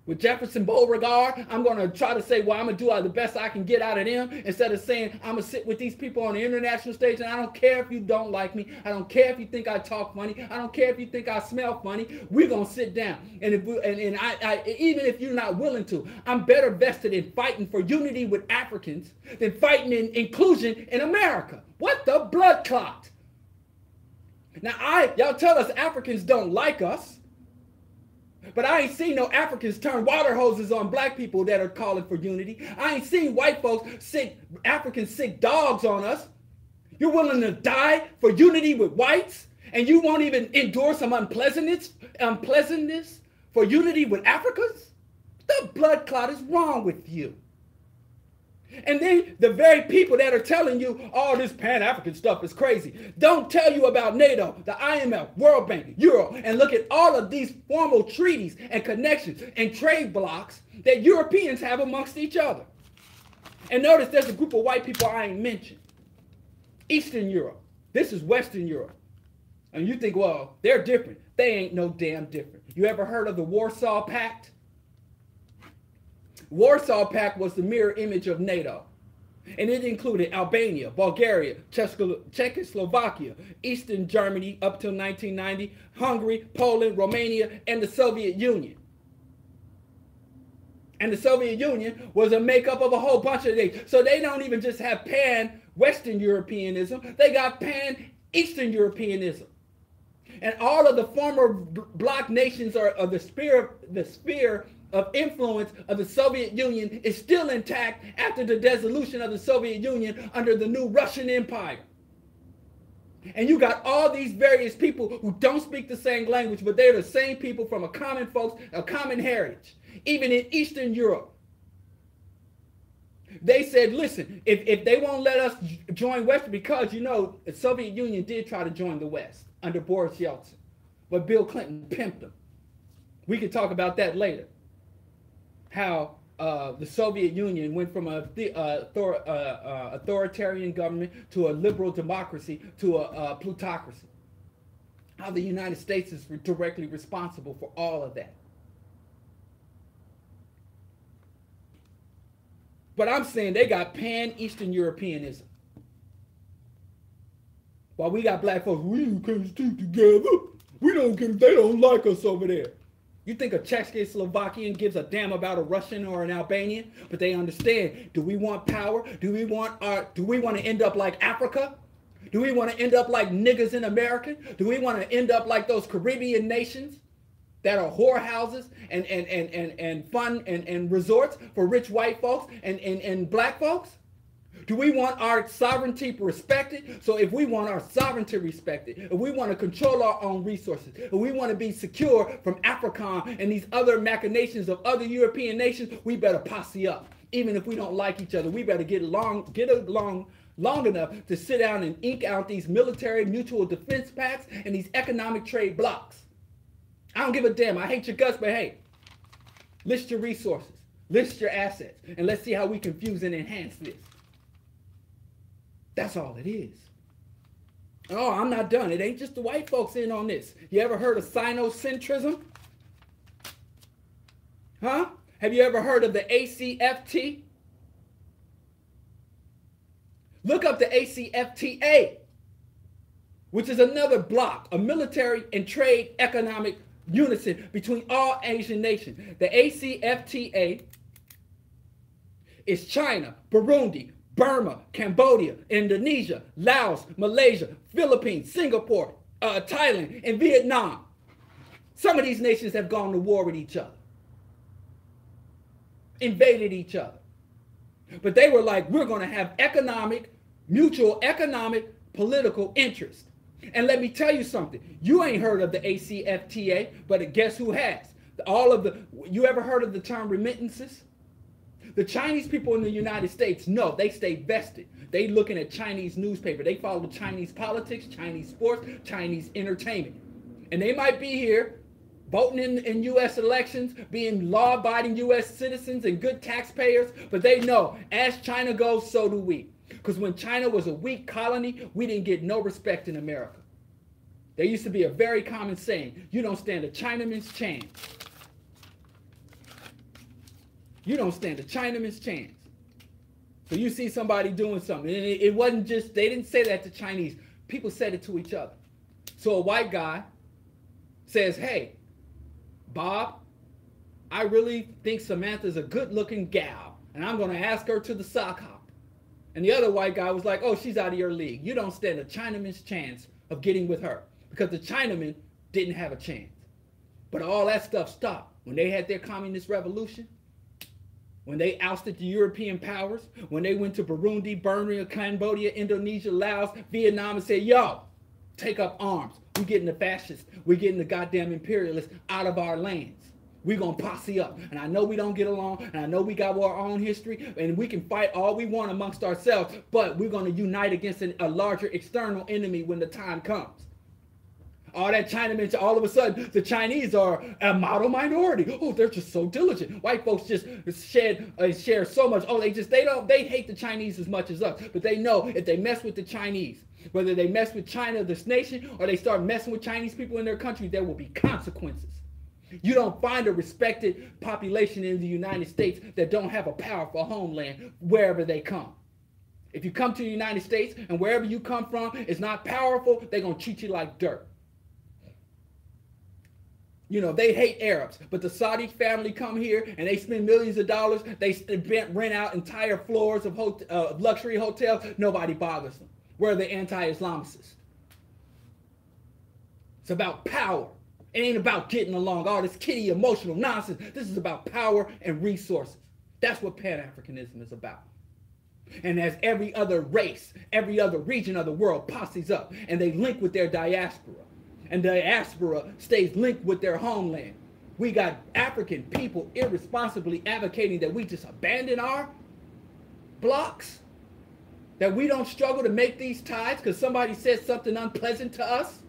with Jefferson Beauregard. I'm going to try to say, well, I'm going to do the best I can get out of them instead of saying I'm going to sit with these people on the international stage and I don't care if you don't like me. I don't care if you think I talk funny. I don't care if you think I smell funny. We're going to sit down. And even if you're not willing to, I'm better vested in fighting for unity with Africans than fighting in inclusion in America. What the blood clot? Now, y'all tell us Africans don't like us. But I ain't seen no Africans turn water hoses on black people that are calling for unity. I ain't seen white folks Africans sick dogs on us. You're willing to die for unity with whites, and you won't even endure some unpleasantness for unity with Africans? The blood clot is wrong with you. And then the very people that are telling you all this Pan-African stuff is crazy don't tell you about NATO, the IMF, World Bank, Euro, and look at all of these formal treaties and connections and trade blocks that Europeans have amongst each other. And notice there's a group of white people I ain't mentioned. Eastern Europe. This is Western Europe. And you think, well, they're different. They ain't no damn different. You ever heard of the Warsaw Pact? Warsaw Pact was the mirror image of NATO, and it included Albania, Bulgaria, Czechoslovakia, Eastern Germany up till 1990, Hungary, Poland, Romania, and the Soviet Union. And the Soviet Union was a makeup of a whole bunch of things. So they don't even just have pan-Western Europeanism, they got pan-Eastern Europeanism. And all of the former bloc nations of the sphere of influence of the Soviet Union is still intact after the dissolution of the Soviet Union under the new Russian Empire. And you got all these various people who don't speak the same language, but they're the same people from a common folks, a common heritage. Even in Eastern Europe, they said, listen, if they won't let us join West, because, you know, the Soviet Union did try to join the West under Boris Yeltsin, but Bill Clinton pimped them. We can talk about that later. How the Soviet Union went from an authoritarian government to a liberal democracy to a plutocracy. How the United States is directly responsible for all of that. But I'm saying they got pan-Eastern Europeanism. While we got black folks, we can't stick together. We don't give, they don't like us over there. You think a Czechoslovakian gives a damn about a Russian or an Albanian? But they understand, do we want power? Do we want to end up like Africa? Do we want to end up like niggas in America? Do we want to end up like those Caribbean nations that are whorehouses and fun and resorts for rich white folks and black folks? Do we want our sovereignty respected? So if we want our sovereignty respected, if we want to control our own resources, if we want to be secure from Africa and these other machinations of other European nations, we better posse up. Even if we don't like each other, we better get along long enough to sit down and ink out these military mutual defense pacts and these economic trade blocks. I don't give a damn. I hate your guts, but hey, list your resources, list your assets, and let's see how we can fuse and enhance this. That's all it is. Oh, I'm not done. It ain't just the white folks in on this. You ever heard of sinocentrism? Huh? Have you ever heard of the ACFT? Look up the ACFTA, which is another bloc, a military and trade economic unison between all Asian nations. The ACFTA is China, Burundi, Burma, Cambodia, Indonesia, Laos, Malaysia, Philippines, Singapore, Thailand, and Vietnam. Some of these nations have gone to war with each other, invaded each other. But they were like, we're going to have mutual economic, political interest. And let me tell you something. You ain't heard of the ACFTA, but guess who has? You ever heard of the term remittances? The Chinese people in the United States, no, they stay vested. They looking at Chinese newspaper. They follow Chinese politics, Chinese sports, Chinese entertainment. And they might be here voting in U.S. elections, being law-abiding U.S. citizens and good taxpayers, but they know as China goes, so do we. Because when China was a weak colony, we didn't get no respect in America. There used to be a very common saying, you don't stand a Chinaman's chance. You don't stand a Chinaman's chance. So you see somebody doing something, and it wasn't just, they didn't say that to Chinese. People said it to each other. So a white guy says, hey, Bob, I really think Samantha's a good-looking gal, and I'm going to ask her to the sock hop. And the other white guy was like, oh, she's out of your league. You don't stand a Chinaman's chance of getting with her, because the Chinaman didn't have a chance. But all that stuff stopped when they had their communist revolution, when they ousted the European powers, when they went to Burundi, Burma, Cambodia, Indonesia, Laos, Vietnam, and said, yo, take up arms. We're getting the fascists, we're getting the goddamn imperialists out of our lands. We're going to posse up. And I know we don't get along, and I know we got our own history, and we can fight all we want amongst ourselves, but we're going to unite against a larger external enemy when the time comes. All that Chinamen, all of a sudden, the Chinese are a model minority. Oh, they're just so diligent. White folks just share so much. Oh, they hate the Chinese as much as us. But they know if they mess with the Chinese, whether they mess with China, this nation, or they start messing with Chinese people in their country, there will be consequences. You don't find a respected population in the United States that don't have a powerful homeland wherever they come. If you come to the United States and wherever you come from is not powerful, they're going to treat you like dirt. You know, they hate Arabs, but the Saudi family come here and they spend millions of dollars. They rent out entire floors of luxury hotels. Nobody bothers them. We're the anti-Islamicists. It's about power. It ain't about getting along, all this kiddie emotional nonsense. This is about power and resources. That's what Pan-Africanism is about. And as every other race, every other region of the world posses up and they link with their diaspora. And the diaspora stays linked with their homeland. We got African people irresponsibly advocating that we just abandon our blocks, that we don't struggle to make these ties because somebody said something unpleasant to us.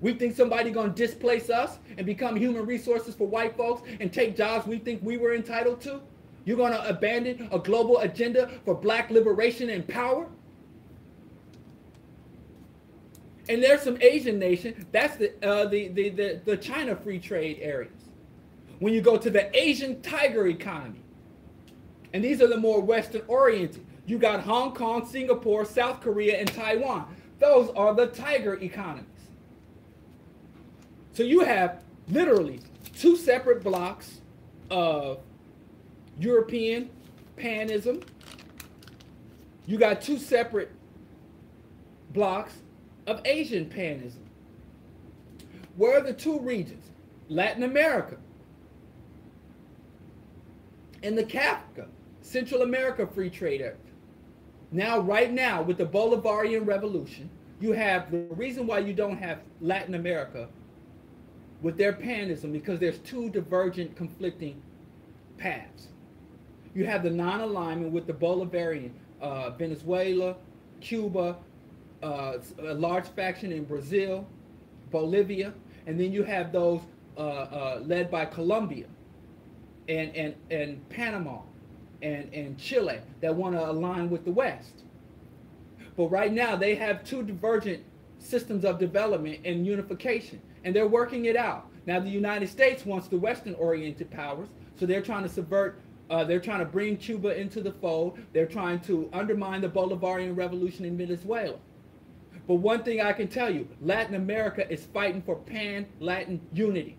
We think somebody going to displace us and become human resources for white folks and take jobs we think we were entitled to. You're going to abandon a global agenda for black liberation and power? And there's some Asian nations, that's the China free trade areas. When you go to the Asian tiger economy, And these are the more Western oriented. You got Hong Kong, Singapore, South Korea, and Taiwan. Those are the tiger economies. So you have literally two separate blocks of European panism. You got two separate blocks of Asian panism. Where are the two regions? Latin America and the CAFTA, Central America Free Trade Area. Now, right now, with the Bolivarian Revolution, you have the reason why you don't have Latin America with their panism, because there's two divergent, conflicting paths. You have the non-alignment with the Bolivarian, Venezuela, Cuba, a large faction in Brazil, Bolivia, and then you have those led by Colombia and Panama and Chile that want to align with the West. But right now they have two divergent systems of development and unification, and they're working it out. Now the United States wants the Western-oriented powers, so they're trying to subvert, they're trying to bring Cuba into the fold. They're trying to undermine the Bolivarian Revolution in Venezuela. But one thing I can tell you, Latin America is fighting for pan-Latin unity.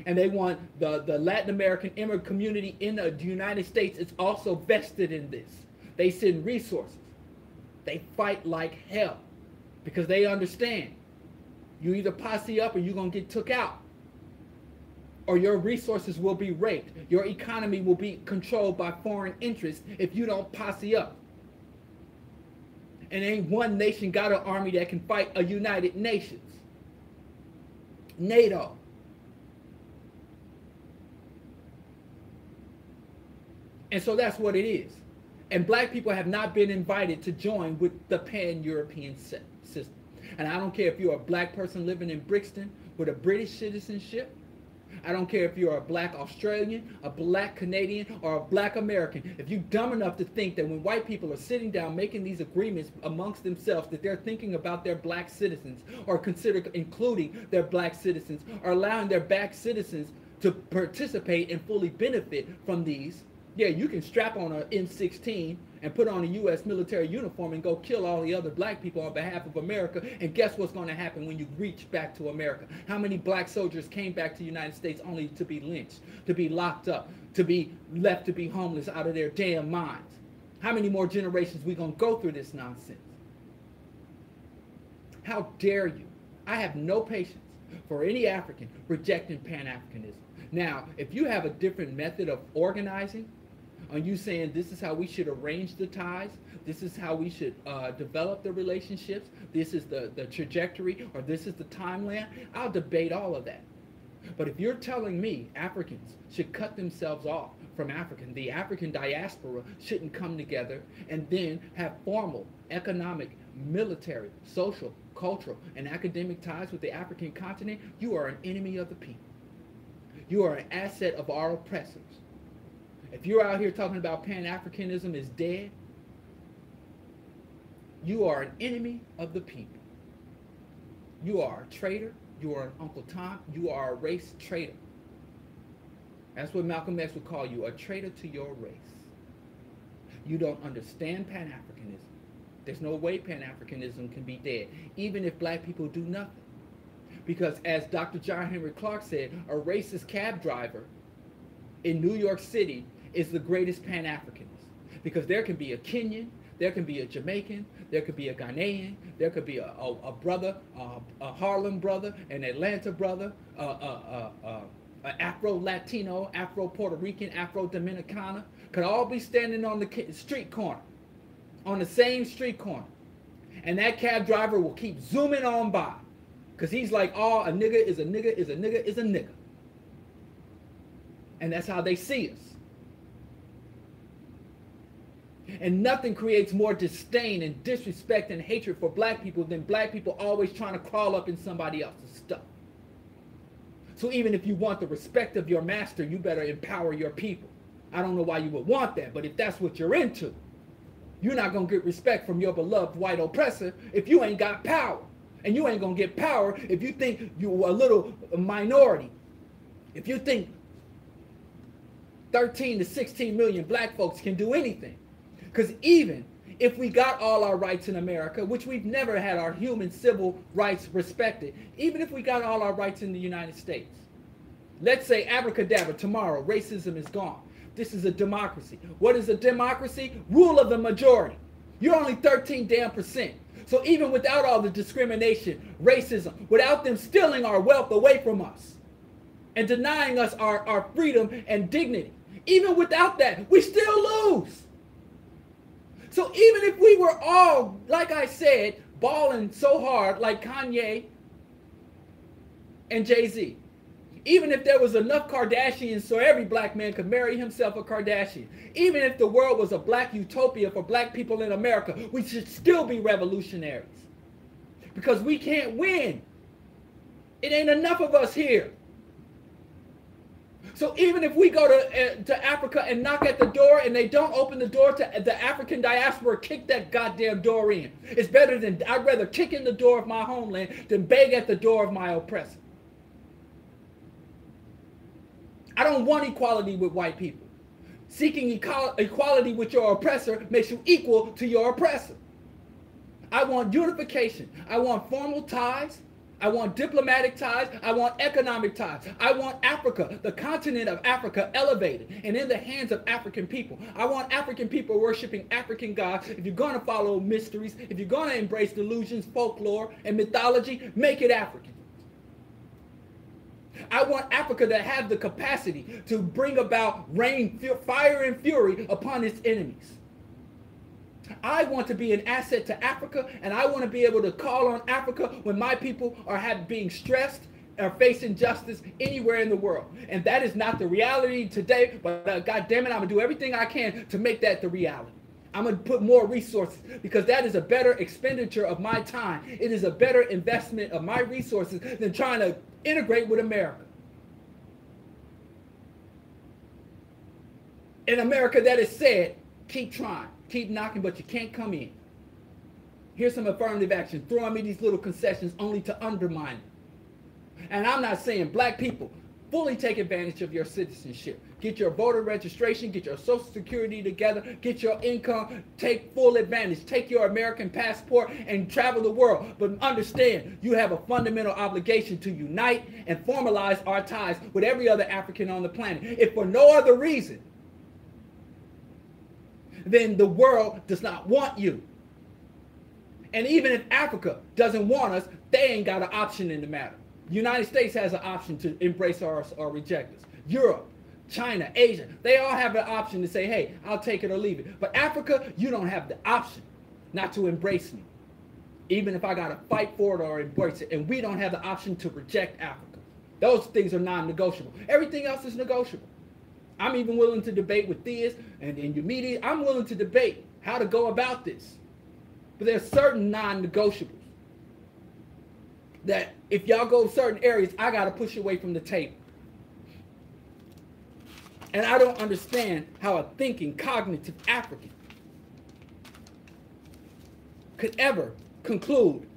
And they want the Latin American immigrant community in the United States is also vested in this. They send resources. They fight like hell because they understand you either posse up or you're going to get took out, or your resources will be raped. Your economy will be controlled by foreign interests if you don't posse up. And ain't one nation got an army that can fight a United Nations, NATO. And so that's what it is. And black people have not been invited to join with the pan-European system. And I don't care if you're a black person living in Brixton with a British citizenship. I don't care if you're a black Australian, a black Canadian, or a black American. If you're dumb enough to think that when white people are sitting down making these agreements amongst themselves that they're thinking about their black citizens, or consider including their black citizens, or allowing their black citizens to participate and fully benefit from these, yeah, you can strap on an M16 and put on a U.S. military uniform and go kill all the other black people on behalf of America. And guess what's going to happen when you reach back to America? How many black soldiers came back to the United States only to be lynched, to be locked up, to be left to be homeless out of their damn minds? How many more generations we going to go through this nonsense? How dare you? I have no patience for any African rejecting Pan-Africanism. Now, if you have a different method of organizing, are you saying this is how we should arrange the ties? This is how we should develop the relationships? This is the trajectory, or this is the timeline? I'll debate all of that. But if you're telling me Africans should cut themselves off from the African diaspora shouldn't come together and then have formal economic, military, social, cultural, and academic ties with the African continent, you are an enemy of the people. You are an asset of our oppressors. If you're out here talking about Pan-Africanism is dead, you are an enemy of the people. You are a traitor. You are an Uncle Tom. You are a race traitor. That's what Malcolm X would call you, a traitor to your race. You don't understand Pan-Africanism. There's no way Pan-Africanism can be dead, even if black people do nothing. Because as Dr. John Henry Clark said, a racist cab driver in New York City is the greatest Pan-Africanist. Because there can be a Kenyan, there can be a Jamaican, there could be a Ghanaian, there could be a brother, a Harlem brother, an Atlanta brother, an Afro-Latino, Afro-Puerto Rican, Afro-Dominicana, could all be standing on the street corner, on the same street corner. And that cab driver will keep zooming on by. Because he's like, oh, a nigga is a nigga is a nigga is a nigga. And that's how they see us. And nothing creates more disdain and disrespect and hatred for black people than black people always trying to crawl up in somebody else's stuff. So even if you want the respect of your master, you better empower your people. I don't know why you would want that, but if that's what you're into, you're not going to get respect from your beloved white oppressor if you ain't got power. And you ain't going to get power if you think you're a little minority. If you think 13 to 16 million black folks can do anything. Because even if we got all our rights in America, which we've never had our human civil rights respected, even if we got all our rights in the United States, let's say abracadabra, tomorrow, racism is gone. This is a democracy. What is a democracy? Rule of the majority. You're only 13 damn %. So even without all the discrimination, racism, without them stealing our wealth away from us and denying us our freedom and dignity, even without that, we still lose. So even if we were all, like I said, balling so hard like Kanye and Jay-Z, even if there was enough Kardashians so every black man could marry himself a Kardashian, even if the world was a black utopia for black people in America, we should still be revolutionaries. Because we can't win. It ain't enough of us here. So even if we go to Africa and knock at the door and they don't open the door to the African diaspora, kick that goddamn door in. It's better than, I'd rather kick in the door of my homeland than beg at the door of my oppressor. I don't want equality with white people. Seeking equality with your oppressor makes you equal to your oppressor. I want unification. I want formal ties. I want diplomatic ties. I want economic ties. I want Africa, the continent of Africa, elevated and in the hands of African people. I want African people worshiping African gods. If you're going to follow mysteries, if you're going to embrace delusions, folklore, and mythology, make it African. I want Africa to have the capacity to bring about rain, fire, and fury upon its enemies. I want to be an asset to Africa, and I want to be able to call on Africa when my people are being stressed or facing justice anywhere in the world. And that is not the reality today, but God damn it, I'm going to do everything I can to make that the reality. I'm going to put more resources because that is a better expenditure of my time. It is a better investment of my resources than trying to integrate with America. In America, that is said, keep trying, keep knocking, but you can't come in. Here's some affirmative action, throwing me these little concessions only to undermine them. And I'm not saying black people, fully take advantage of your citizenship. Get your voter registration, get your Social Security together, get your income, take full advantage, take your American passport and travel the world. But understand, you have a fundamental obligation to unite and formalize our ties with every other African on the planet. If for no other reason, then the world does not want you. And even if Africa doesn't want us, they ain't got an option in the matter. The United States has an option to embrace us or reject us. Europe, China, Asia, they all have an option to say, hey, I'll take it or leave it. But Africa, you don't have the option not to embrace me, even if I got to fight for it or embrace it. And we don't have the option to reject Africa. Those things are non-negotiable. Everything else is negotiable. I'm even willing to debate with theists and your media. I'm willing to debate how to go about this. But there's certain non-negotiables that if y'all go certain areas, I got to push away from the table. And I don't understand how a thinking, cognitive African could ever conclude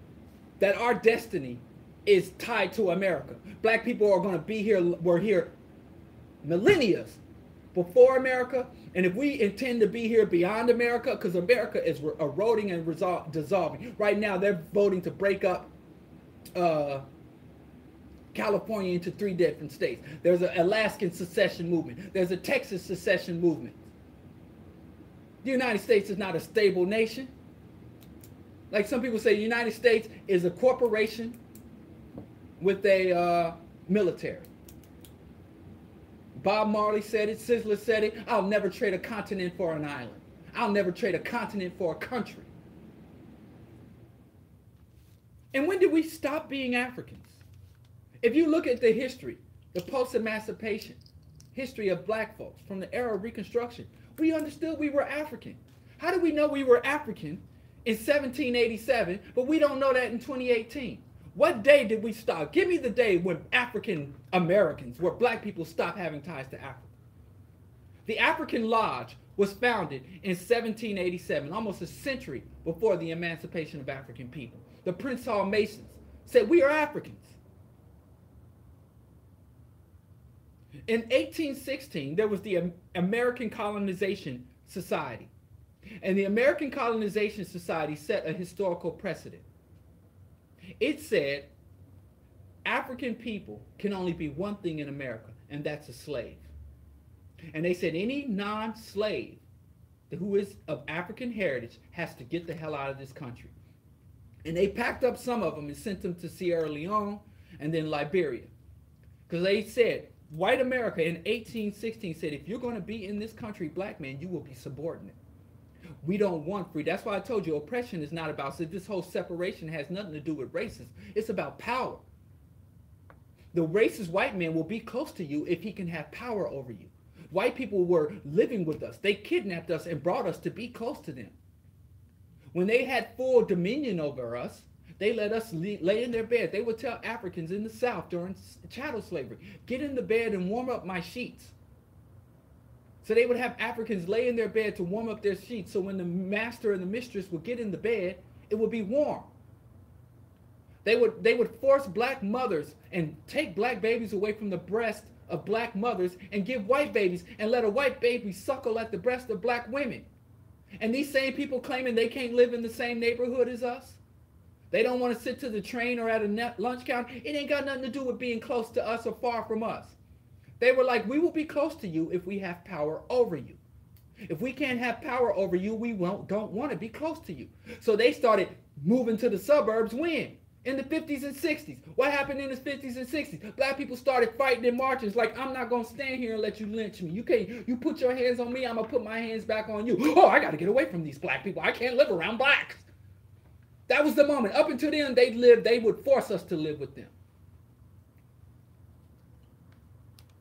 that our destiny is tied to America. Black people are going to be here, were here millennia before America, and if we intend to be here beyond America, because America is eroding and dissolving. Right now, they're voting to break up California into 3 different states. There's an Alaskan secession movement. There's a Texas secession movement. The United States is not a stable nation. Like some people say, the United States is a corporation with a military. Bob Marley said it, Sizzler said it, I'll never trade a continent for an island. I'll never trade a continent for a country. And when did we stop being Africans? If you look at the history, the post-emancipation history of black folks from the era of Reconstruction, we understood we were African. How do we know we were African in 1787, but we don't know that in 2018? What day did we stop? Give me the day when African Americans, where black people stopped having ties to Africa. The African Lodge was founded in 1787, almost a century before the emancipation of African people. The Prince Hall Masons said, we are Africans. In 1816, there was the American Colonization Society. And the American Colonization Society set a historical precedent. It said African people can only be one thing in America, and that's a slave. And they said any non-slave who is of African heritage has to get the hell out of this country. And they packed up some of them and sent them to Sierra Leone and then Liberia. Because they said, white America in 1816 said, if you're going to be in this country, black man, you will be subordinate. We don't want free. That's why I told you oppression is not about, so this whole separation has nothing to do with racism. It's about power. The racist white man will be close to you if he can have power over you. White people were living with us. They kidnapped us and brought us to be close to them. When they had full dominion over us, they let us lay in their bed. They would tell Africans in the South during chattel slavery, get in the bed and warm up my sheets. So they would have Africans lay in their bed to warm up their sheets, so when the master and the mistress would get in the bed, it would be warm. They would force black mothers and take black babies away from the breast of black mothers and give white babies and let a white baby suckle at the breast of black women. And these same people claiming they can't live in the same neighborhood as us. They don't want to sit to the train or at a lunch counter. It ain't got nothing to do with being close to us or far from us. They were like, we will be close to you if we have power over you. If we can't have power over you, we don't want to be close to you. So they started moving to the suburbs when? In the 50s and 60s. What happened in the 50s and 60s? Black people started fighting in marches like, I'm not going to stand here and let you lynch me. You put your hands on me, I'm going to put my hands back on you. Oh, I got to get away from these black people. I can't live around blacks. That was the moment. Up until then, they would force us to live with them.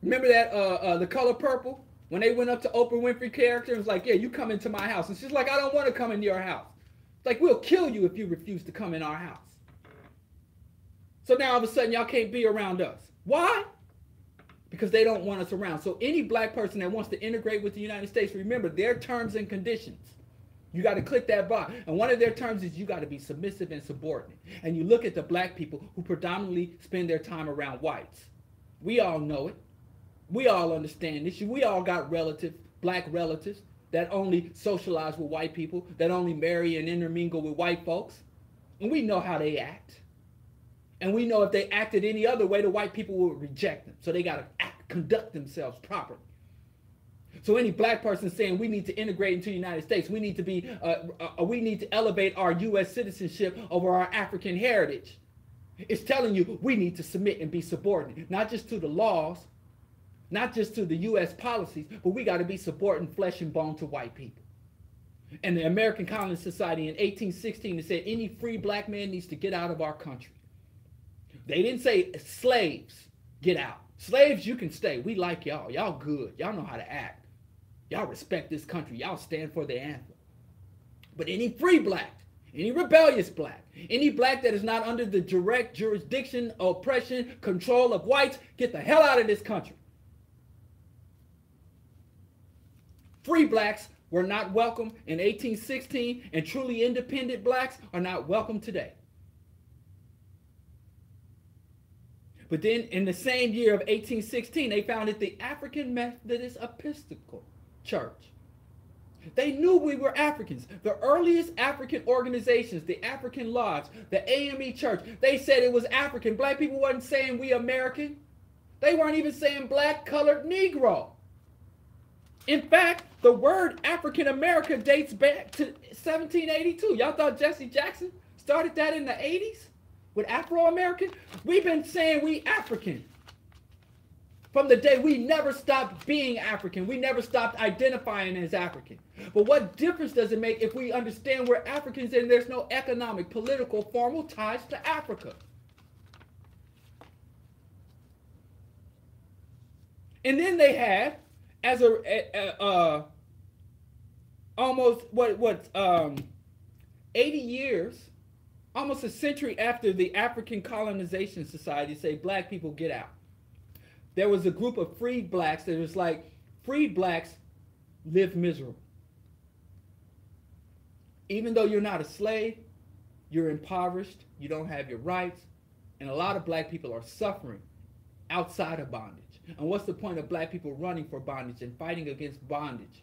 Remember that, The Color Purple? When they went up to Oprah Winfrey character and was like, yeah, you come into my house. And she's like, I don't want to come into your house. It's like, we'll kill you if you refuse to come in our house. So now all of a sudden y'all can't be around us. Why? Because they don't want us around. So any black person that wants to integrate with the United States, remember their terms and conditions. You got to click that box. And one of their terms is you got to be submissive and subordinate. And you look at the black people who predominantly spend their time around whites. We all know it. We all understand this. We all got black relatives that only socialize with white people, that only marry and intermingle with white folks. And we know how they act. And we know if they acted any other way, the white people will reject them. So they got to conduct themselves properly. So any black person saying we need to integrate into the United States, we need to elevate our U.S. citizenship over our African heritage, it's telling you we need to submit and be subordinate, not just to the laws, not just to the U.S. policies, but we got to be subordinate, flesh and bone to white people. And the American Colonist Society in 1816 said any free black man needs to get out of our country. They didn't say slaves, get out. Slaves, you can stay. We like y'all. Y'all good. Y'all know how to act. Y'all respect this country. Y'all stand for the anthem. But any free black, any rebellious black, any black that is not under the direct jurisdiction, oppression, control of whites, get the hell out of this country. Free blacks were not welcome in 1816, and truly independent blacks are not welcome today. But then in the same year of 1816, they founded the African Methodist Episcopal Church. They knew we were Africans. The earliest African organizations, the African Lodge, the AME Church, they said it was African. Black people wasn't saying we American. They weren't even saying black, colored, Negro. In fact, the word African America dates back to 1782. Y'all thought Jesse Jackson started that in the 80s? With Afro-American? We've been saying we African. From the day we never stopped being African. We never stopped identifying as African. But what difference does it make if we understand we're Africans and there's no economic, political, formal ties to Africa? And then they had, as almost 80 years, almost a century after the African Colonization Society say black people get out, there was a group of freed blacks that was like, freed blacks live miserable. Even though you're not a slave, you're impoverished, you don't have your rights, and a lot of black people are suffering outside of bondage. And what's the point of black people running for bondage and fighting against bondage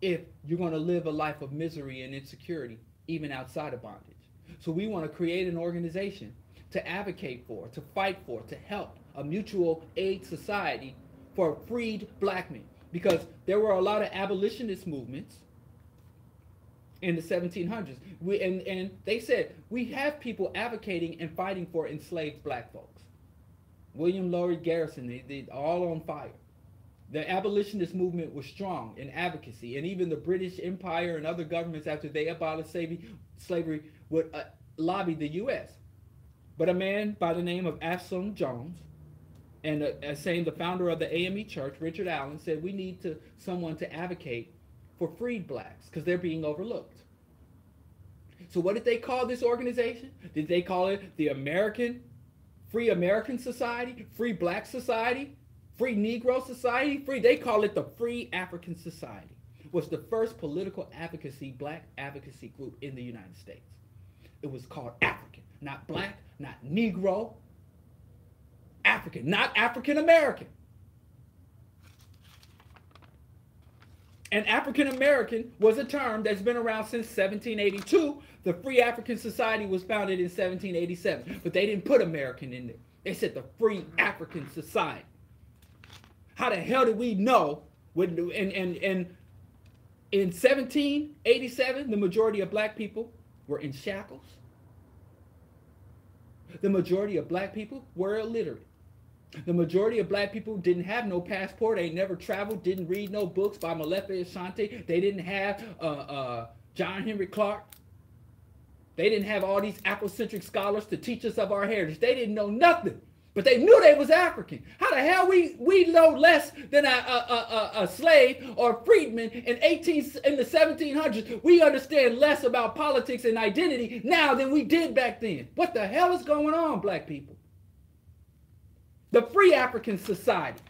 if you're going to live a life of misery and insecurity even outside of bondage? So we want to create an organization to advocate for, to fight for, to help a mutual aid society for freed black men. Because there were a lot of abolitionist movements in the 1700s. And they said, we have people advocating and fighting for enslaved black folks. William Lloyd Garrison, they all on fire. The abolitionist movement was strong in advocacy, and even the British Empire and other governments after they abolished slavery would lobby the U.S. But a man by the name of Absalom Jones, and saying the founder of the AME Church, Richard Allen, said we need someone to advocate for freed blacks because they're being overlooked. So what did they call this organization? Did they call it the Free American Society, Free Black Society, Free Negro Society? They call it the Free African Society. It was the first political advocacy, black advocacy group in the United States. It was called African, not black, not Negro, African, not African American. And African American was a term that's been around since 1782. The Free African Society was founded in 1787, but they didn't put American in there. They said the Free African Society. How the hell did we know when in 1787 the majority of black people were in shackles? The majority of black people were illiterate. The majority of black people didn't have no passport. They never traveled, didn't read no books by Molefe Ashanti. They didn't have John Henry Clark. They didn't have all these Afrocentric scholars to teach us of our heritage. They didn't know nothing, but they knew they was African. How the hell we know less than a slave or freedman in the 1700s? We understand less about politics and identity now than we did back then. What the hell is going on, black people? The Free African Society,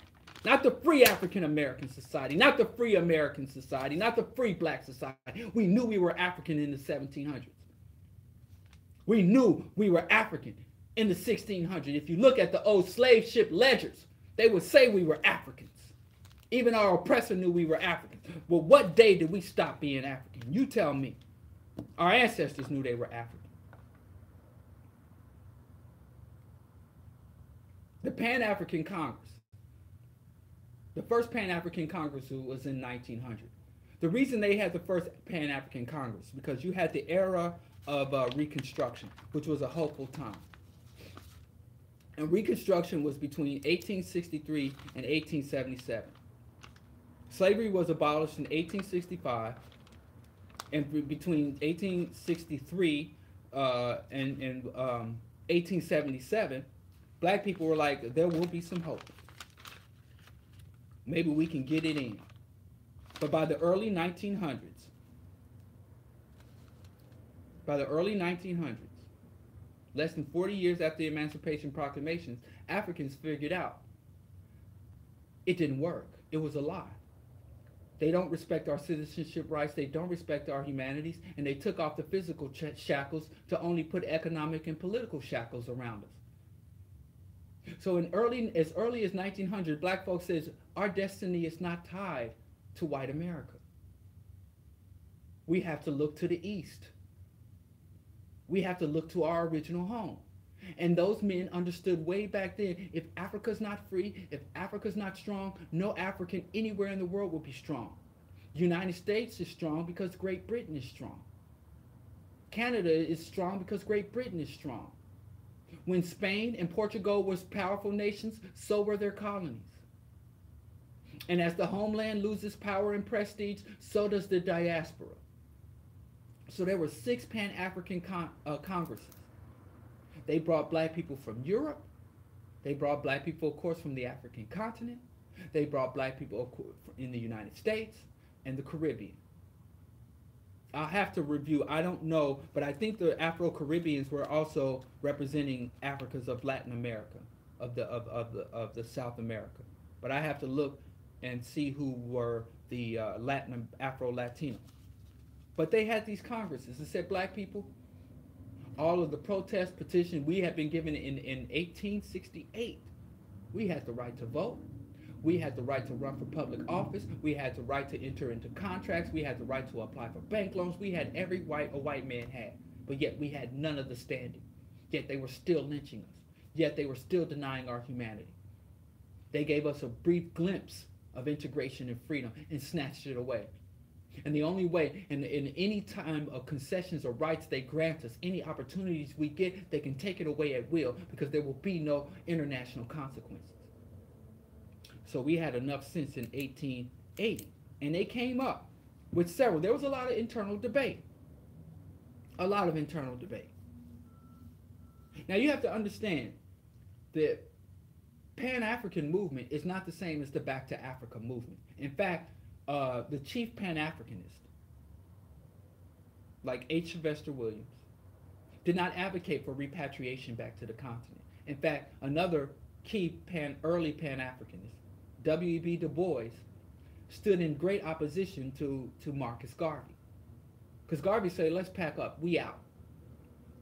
not the Free African American Society, not the Free American Society, not the Free Black Society. We knew we were African in the 1700s. We knew we were African in the 1600s. If you look at the old slave ship ledgers, they would say we were Africans. Even our oppressor knew we were Africans. Well, what day did we stop being African? You tell me. Our ancestors knew they were African. The Pan-African Congress. The first Pan-African Congress was in 1900. The reason they had the first Pan-African Congress because you had the era of Reconstruction, which was a hopeful time. And Reconstruction was between 1863 and 1877. Slavery was abolished in 1865, and between 1863 and 1877, black people were like, there will be some hope. Maybe we can get it in. But by the early 1900s, less than 40 years after the Emancipation Proclamation, Africans figured out it didn't work. It was a lie. They don't respect our citizenship rights. They don't respect our humanities. And they took off the physical shackles to only put economic and political shackles around us. So as early as 1900, black folks says, our destiny is not tied to white America. We have to look to the East. We have to look to our original home. And those men understood way back then, if Africa's not free, if Africa's not strong, no African anywhere in the world will be strong. The United States is strong because Great Britain is strong. Canada is strong because Great Britain is strong. When Spain and Portugal was powerful nations, so were their colonies. And as the homeland loses power and prestige, so does the diaspora. So there were 6 Pan-African Congresses. They brought black people from Europe. They brought black people, of course, from the African continent. They brought black people in the United States and the Caribbean. I'll have to review, I don't know, but I think the Afro-Caribbeans were also representing Africans of Latin America, of the South America. But I have to look and see who were the Afro-Latino. But they had these congresses. It said, black people, all of the protest petition we had been given in 1868 We had the right to vote. We had the right to run for public office. We had the right to enter into contracts. We had the right to apply for bank loans. We had every right a white man had. But yet we had none of the standing. Yet they were still lynching us. Yet they were still denying our humanity. They gave us a brief glimpse of integration and freedom and snatched it away. And the only way, in any time of concessions or rights they grant us, any opportunities we get, they can take it away at will because there will be no international consequences. So we had enough sense in 1880. And they came up with several. There was a lot of internal debate. A lot of internal debate. Now you have to understand that Pan-African movement is not the same as the Back to Africa movement. In fact, the chief Pan-Africanist, like H. Sylvester Williams, did not advocate for repatriation back to the continent. In fact, another key early Pan-Africanist, W.E.B. Du Bois, stood in great opposition to Marcus Garvey. Because Garvey said, let's pack up, we out.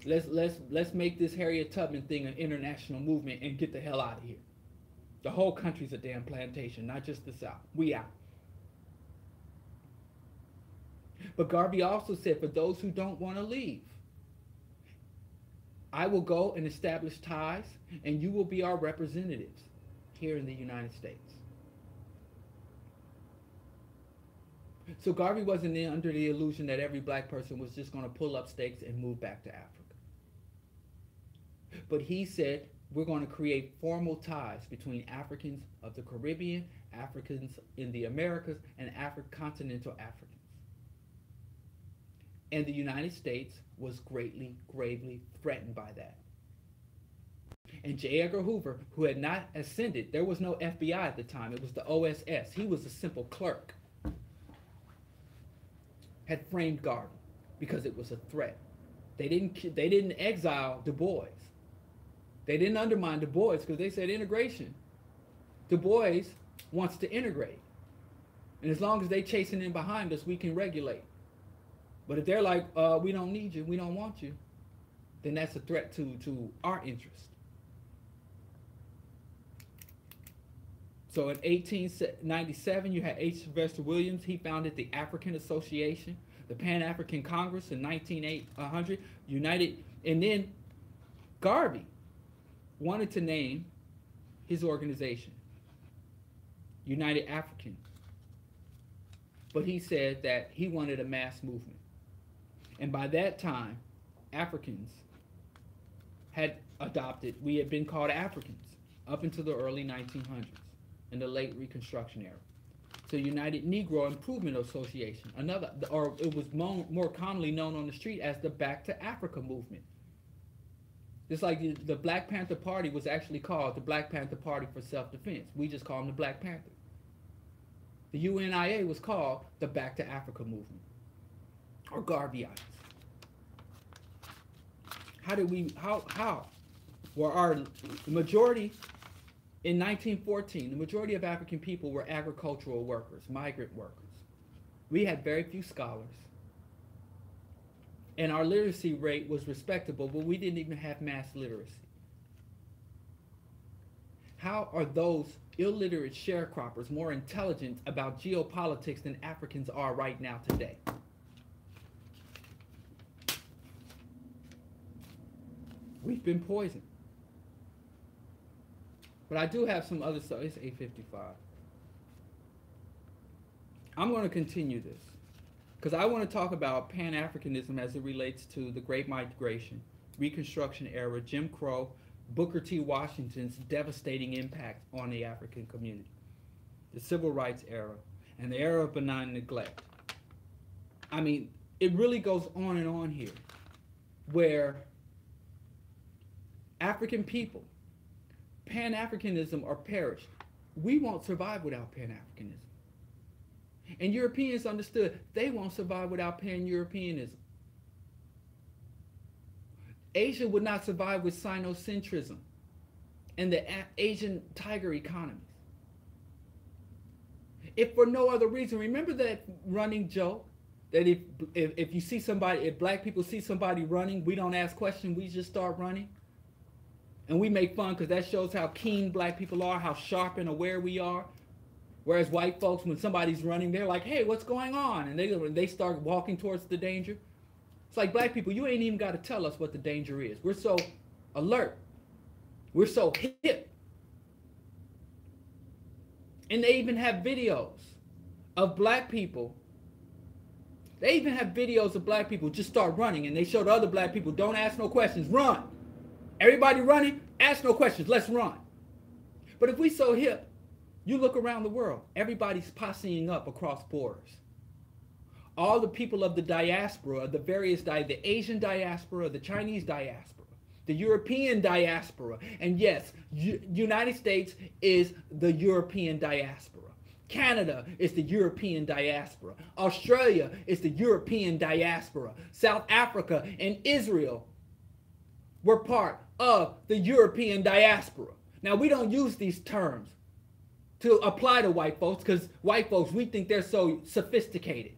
Let's make this Harriet Tubman thing an international movement and get the hell out of here. The whole country's a damn plantation, not just the South. We out. But Garvey also said, for those who don't want to leave, I will go and establish ties, and you will be our representatives here in the United States. So Garvey wasn't under the illusion that every black person was just going to pull up stakes and move back to Africa. But he said, we're going to create formal ties between Africans of the Caribbean, Africans in the Americas, and continental Africans. And the United States was gravely threatened by that. And J. Edgar Hoover, who had not ascended, there was no FBI at the time, it was the OSS. He was a simple clerk. Had framed Garvey because it was a threat. They didn't exile Du Bois. They didn't undermine Du Bois because they said integration. Du Bois wants to integrate. And as long as they chasing in behind us, we can regulate. But if they're like, we don't need you, we don't want you, then that's a threat to our interest. So in 1897, you had H. Sylvester Williams. He founded the African Association, the Pan-African Congress in 1900, United. And then Garvey wanted to name his organization United African. But he said that he wanted a mass movement. And by that time, Africans had adopted, we had been called Africans up until the early 1900s. In the late Reconstruction era. So United Negro Improvement Association, another, or it was more commonly known on the street as the Back to Africa movement. Just like the Black Panther Party was actually called the Black Panther Party for Self-Defense. We just call them the Black Panther. The UNIA was called the Back to Africa movement, or Garveyites. How were the majority. In 1914, the majority of African people were agricultural workers, migrant workers. We had very few scholars. And our literacy rate was respectable, but we didn't even have mass literacy. How are those illiterate sharecroppers more intelligent about geopolitics than Africans are right now today? We've been poisoned. But I do have some other stuff. It's 8:55. I'm going to continue this because I want to talk about Pan-Africanism as it relates to the Great Migration, Reconstruction era, Jim Crow, Booker T. Washington's devastating impact on the African community, the Civil Rights era, and the era of benign neglect. I mean, it really goes on and on here, where African people, Pan-Africanism or perish. We won't survive without Pan-Africanism. And Europeans understood they won't survive without Pan-Europeanism. Asia would not survive with Sinocentrism and the Asian tiger economies. If for no other reason, remember that running joke that if you see somebody, if black people see somebody running, we don't ask questions, we just start running. And we make fun because that shows how keen black people are, how sharp and aware we are. Whereas white folks, when somebody's running, they're like, hey, what's going on? And they start walking towards the danger. It's like, black people, you ain't even got to tell us what the danger is. We're so alert. We're so hip. And they even have videos of black people. They even have videos of black people just start running, and they show the other black people, don't ask no questions, run. Everybody running, ask no questions, let's run. But if we so hip, you look around the world, everybody's posseing up across borders. All the people of the diaspora, the various the Asian diaspora, the Chinese diaspora, the European diaspora, and yes, United States is the European diaspora. Canada is the European diaspora. Australia is the European diaspora. South Africa and Israel were part of the European diaspora. Now, we don't use these terms to apply to white folks because white folks, we think they're so sophisticated.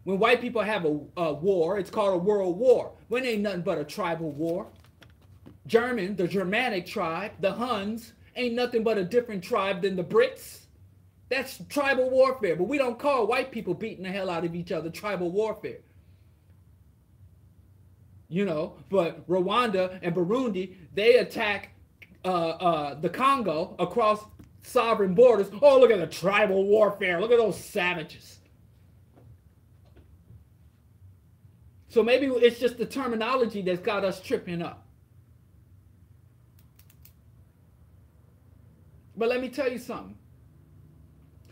When white people have a war, it's called a world war. When it ain't nothing but a tribal war. The Germanic tribe, the Huns, ain't nothing but a different tribe than the Brits. That's tribal warfare. But we don't call white people beating the hell out of each other tribal warfare. You know, but Rwanda and Burundi, they attack the Congo across sovereign borders. Oh, look at the tribal warfare. Look at those savages. So maybe it's just the terminology that's got us tripping up. But let me tell you something.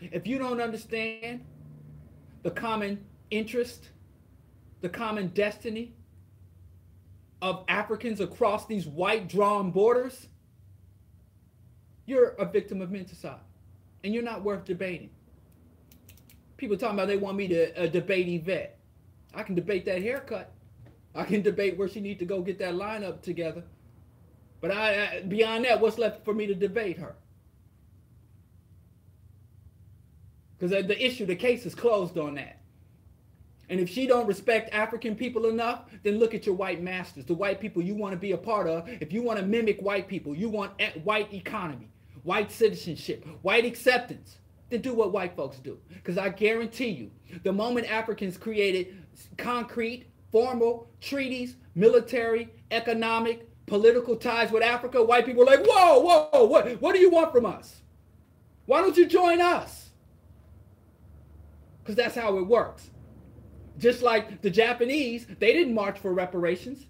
If you don't understand the common interest, the common destiny of Africans across these white drawn borders, you're a victim of menticide. And you're not worth debating. People talking about they want me to debate Yvette. I can debate that haircut. I can debate where she needs to go get that lineup together. But beyond that, what's left for me to debate her? Because the case is closed on that. And if she don't respect African people enough, then look at your white masters, the white people you want to be a part of. If you want to mimic white people, you want white economy, white citizenship, white acceptance, then do what white folks do. Because I guarantee you, the moment Africans created concrete, formal treaties, military, economic, political ties with Africa, white people are like, whoa, what do you want from us? Why don't you join us? Because that's how it works. Just like the Japanese, they didn't march for reparations.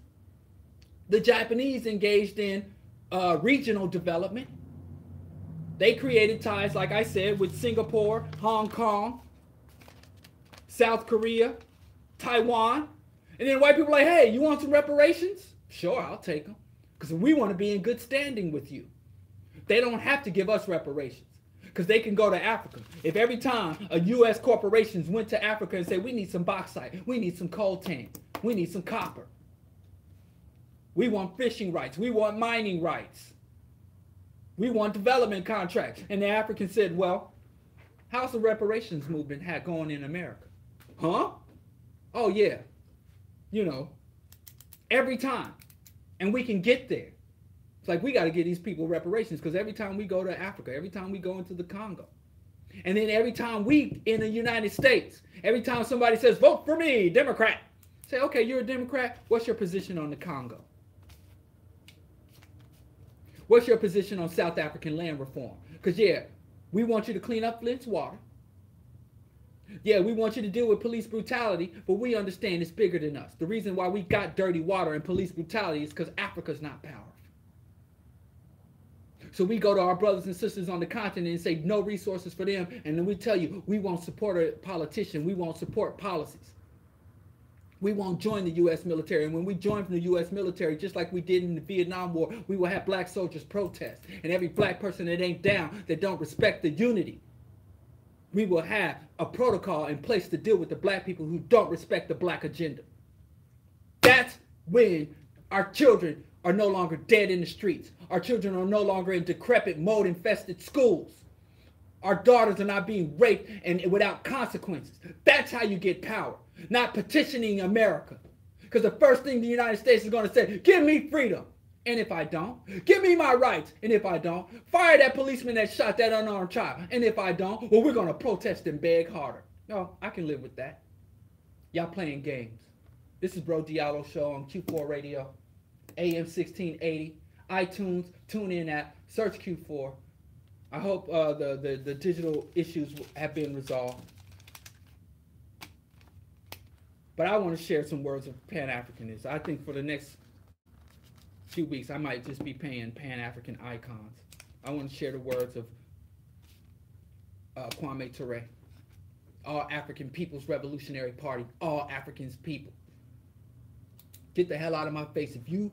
The Japanese engaged in regional development. They created ties, like I said, with Singapore, Hong Kong, South Korea, Taiwan. And then white people are like, hey, you want some reparations? Sure, I'll take them. Because we want to be in good standing with you. They don't have to give us reparations. Because they can go to Africa. If every time a U.S. corporations went to Africa and said, we need some bauxite, we need some coltan, we need some copper. We want fishing rights. We want mining rights. We want development contracts. And the African said, well, how's the reparations movement going in America? Huh? Oh, yeah. You know, every time. And we can get there. It's like we got to give these people reparations because every time we go to Africa, every time we go into the Congo, and then every time we in the United States, every time somebody says, vote for me, Democrat, say, okay, you're a Democrat. What's your position on the Congo? What's your position on South African land reform? Because, yeah, we want you to clean up Flint's water. Yeah, we want you to deal with police brutality, but we understand it's bigger than us. The reason why we got dirty water and police brutality is because Africa's not powerful. So we go to our brothers and sisters on the continent and say no resources for them. And then we tell you, we won't support a politician. We won't support policies. We won't join the U.S. military. And when we join from the U.S. military, just like we did in the Vietnam War, we will have black soldiers protest. And every black person that ain't down, that don't respect the unity, we will have a protocol in place to deal with the black people who don't respect the black agenda. That's when our children are no longer dead in the streets. Our children are no longer in decrepit, mold-infested schools. Our daughters are not being raped and without consequences. That's how you get power, not petitioning America. Because the first thing the United States is going to say, give me freedom. And if I don't, give me my rights. And if I don't, fire that policeman that shot that unarmed child. And if I don't, well, we're going to protest and beg harder. No, I can live with that. Y'all playing games. This is Bro Diallo Show on Q4 Radio, AM 1680, iTunes, TuneIn app, search Q4. I hope the digital issues have been resolved. But I want to share some words of Pan-Africanism. I think for the next few weeks, I might just be paying Pan-African icons. I want to share the words of Kwame Ture. All African People's Revolutionary Party. All Africans people. Get the hell out of my face. If you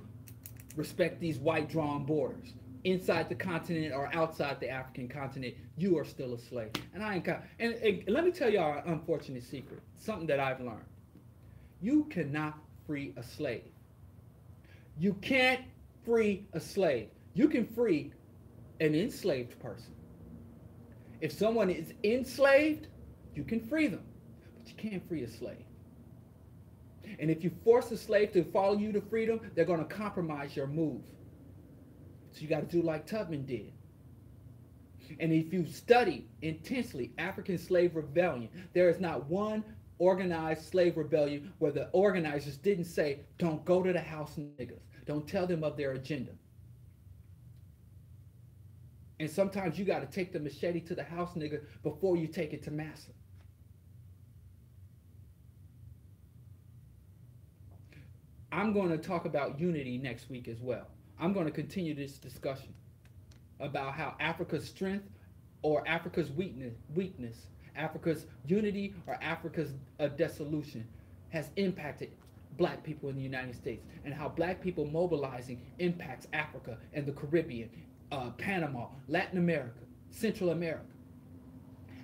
respect these white drawn borders, inside the continent or outside the African continent, you are still a slave. And I ain't got, and let me tell y'all an unfortunate secret. Something that I've learned. You cannot free a slave. You can't free a slave. You can free an enslaved person. If someone is enslaved, you can free them, but you can't free a slave. And if you force a slave to follow you to freedom, they're going to compromise your move. So you got to do like Tubman did. And if you study intensely African slave rebellion, there is not one organized slave rebellion where the organizers didn't say, don't go to the house niggas. Don't tell them of their agenda. And sometimes you got to take the machete to the house nigga before you take it to massa. I'm going to talk about unity next week as well. I'm going to continue this discussion about how Africa's strength or Africa's weakness, Africa's unity or Africa's dissolution has impacted black people in the United States, and how black people mobilizing impacts Africa and the Caribbean, Panama, Latin America, Central America.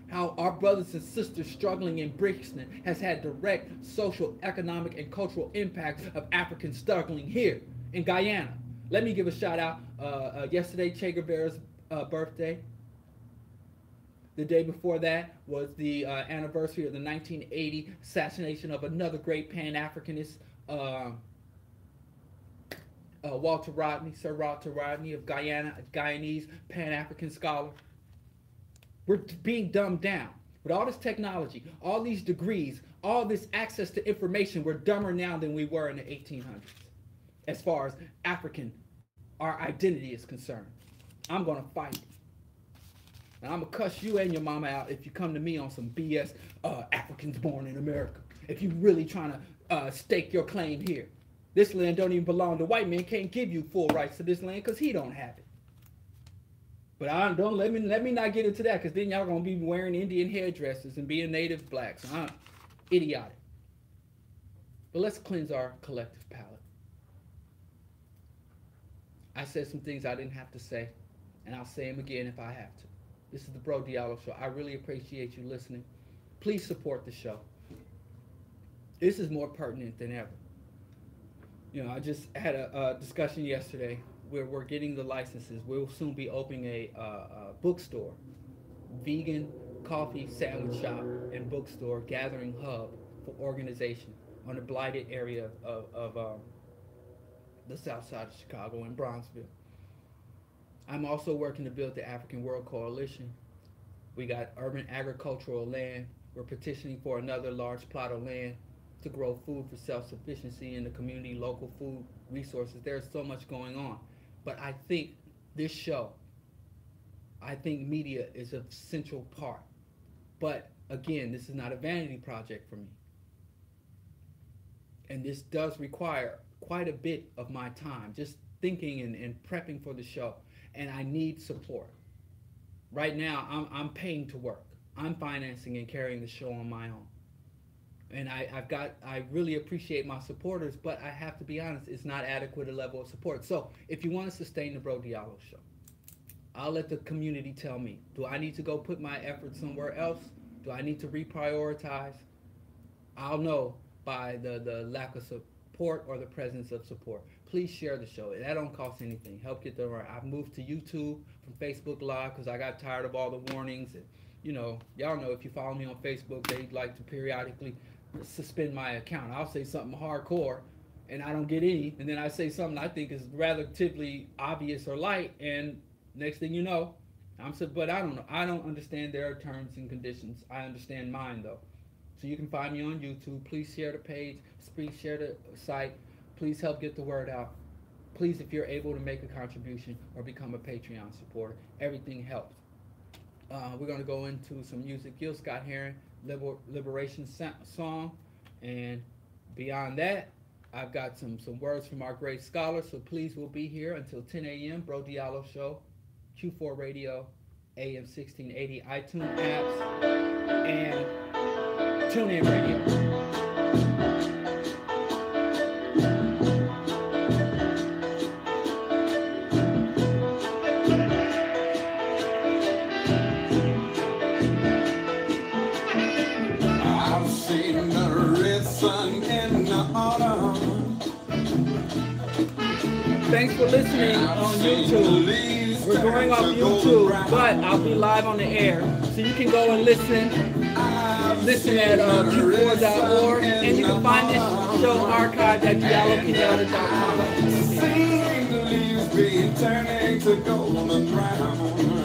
How our brothers and sisters struggling in Brixton has had direct social, economic, and cultural impact of Africans struggling here in Guyana. Let me give a shout out. Yesterday, Che Guevara's birthday. The day before that was the anniversary of the 1980 assassination of another great Pan-Africanist, Walter Rodney, Sir Walter Rodney of Guyana, a Guyanese Pan-African scholar. We're being dumbed down. With all this technology, all these degrees, all this access to information, we're dumber now than we were in the 1800s. As far as our identity is concerned. I'm going to fight. And I'm going to cuss you and your mama out if you come to me on some BS, Africans born in America. If you really trying to stake your claim here. This land don't even belong to white men. Can't give you full rights to this land because he don't have it. But don't let me not get into that, because then y'all gonna be wearing Indian hairdresses and being native blacks. Idiotic. But let's cleanse our collective palate. I said some things I didn't have to say, and I'll say them again if I have to. This is the Bro Diallo Show. I really appreciate you listening. Please support the show. This is more pertinent than ever. You know, I just had a discussion yesterday where we're getting the licenses. We'll soon be opening a bookstore, vegan coffee sandwich shop and bookstore gathering hub for organization on the blighted area of the south side of Chicago in Bronzeville. I'm also working to build the African World Coalition. We got urban agricultural land. We're petitioning for another large plot of land to grow food for self-sufficiency in the community, local food resources. There's so much going on. But I think this show, I think media is a central part. But again, this is not a vanity project for me. And this does require quite a bit of my time, just thinking and prepping for the show. And I need support. Right now, I'm paying to work. I'm financing and carrying the show on my own. And I really appreciate my supporters, but I have to be honest, it's not adequate a level of support. So if you want to sustain the Bro Diallo Show, I'll let the community tell me. Do I need to go put my efforts somewhere else? Do I need to reprioritize? I'll know by the lack of support or the presence of support. Please share the show. That don't cost anything. Help get the word. I've moved to YouTube from Facebook Live because I got tired of all the warnings. And, you know, y'all know if you follow me on Facebook, they like to periodically suspend my account. I'll say something hardcore, and I don't get any, and then I say something I think is relatively obvious or light, and next thing you know, I'm saying, but I don't know. I don't understand their terms and conditions. I understand mine though. So you can find me on YouTube. Please share the page. Please share the site. Please help get the word out. Please, if you're able to make a contribution or become a Patreon supporter, everything helps. We're going to go into some music. Gil Scott-Heron, Liberation song. And beyond that, I've got some words from our great scholars. So please, we'll be here until 10 a.m. Bro Diallo Show, Q4 Radio, AM 1680, iTunes apps, and TuneIn Radio. Thanks for listening on YouTube. We're going off YouTube, but I'll be live on the air. So you can go and listen at q4.org, and you can find this show archived at diallokenyatta.com. Seeing the leaves be turning to golden brown.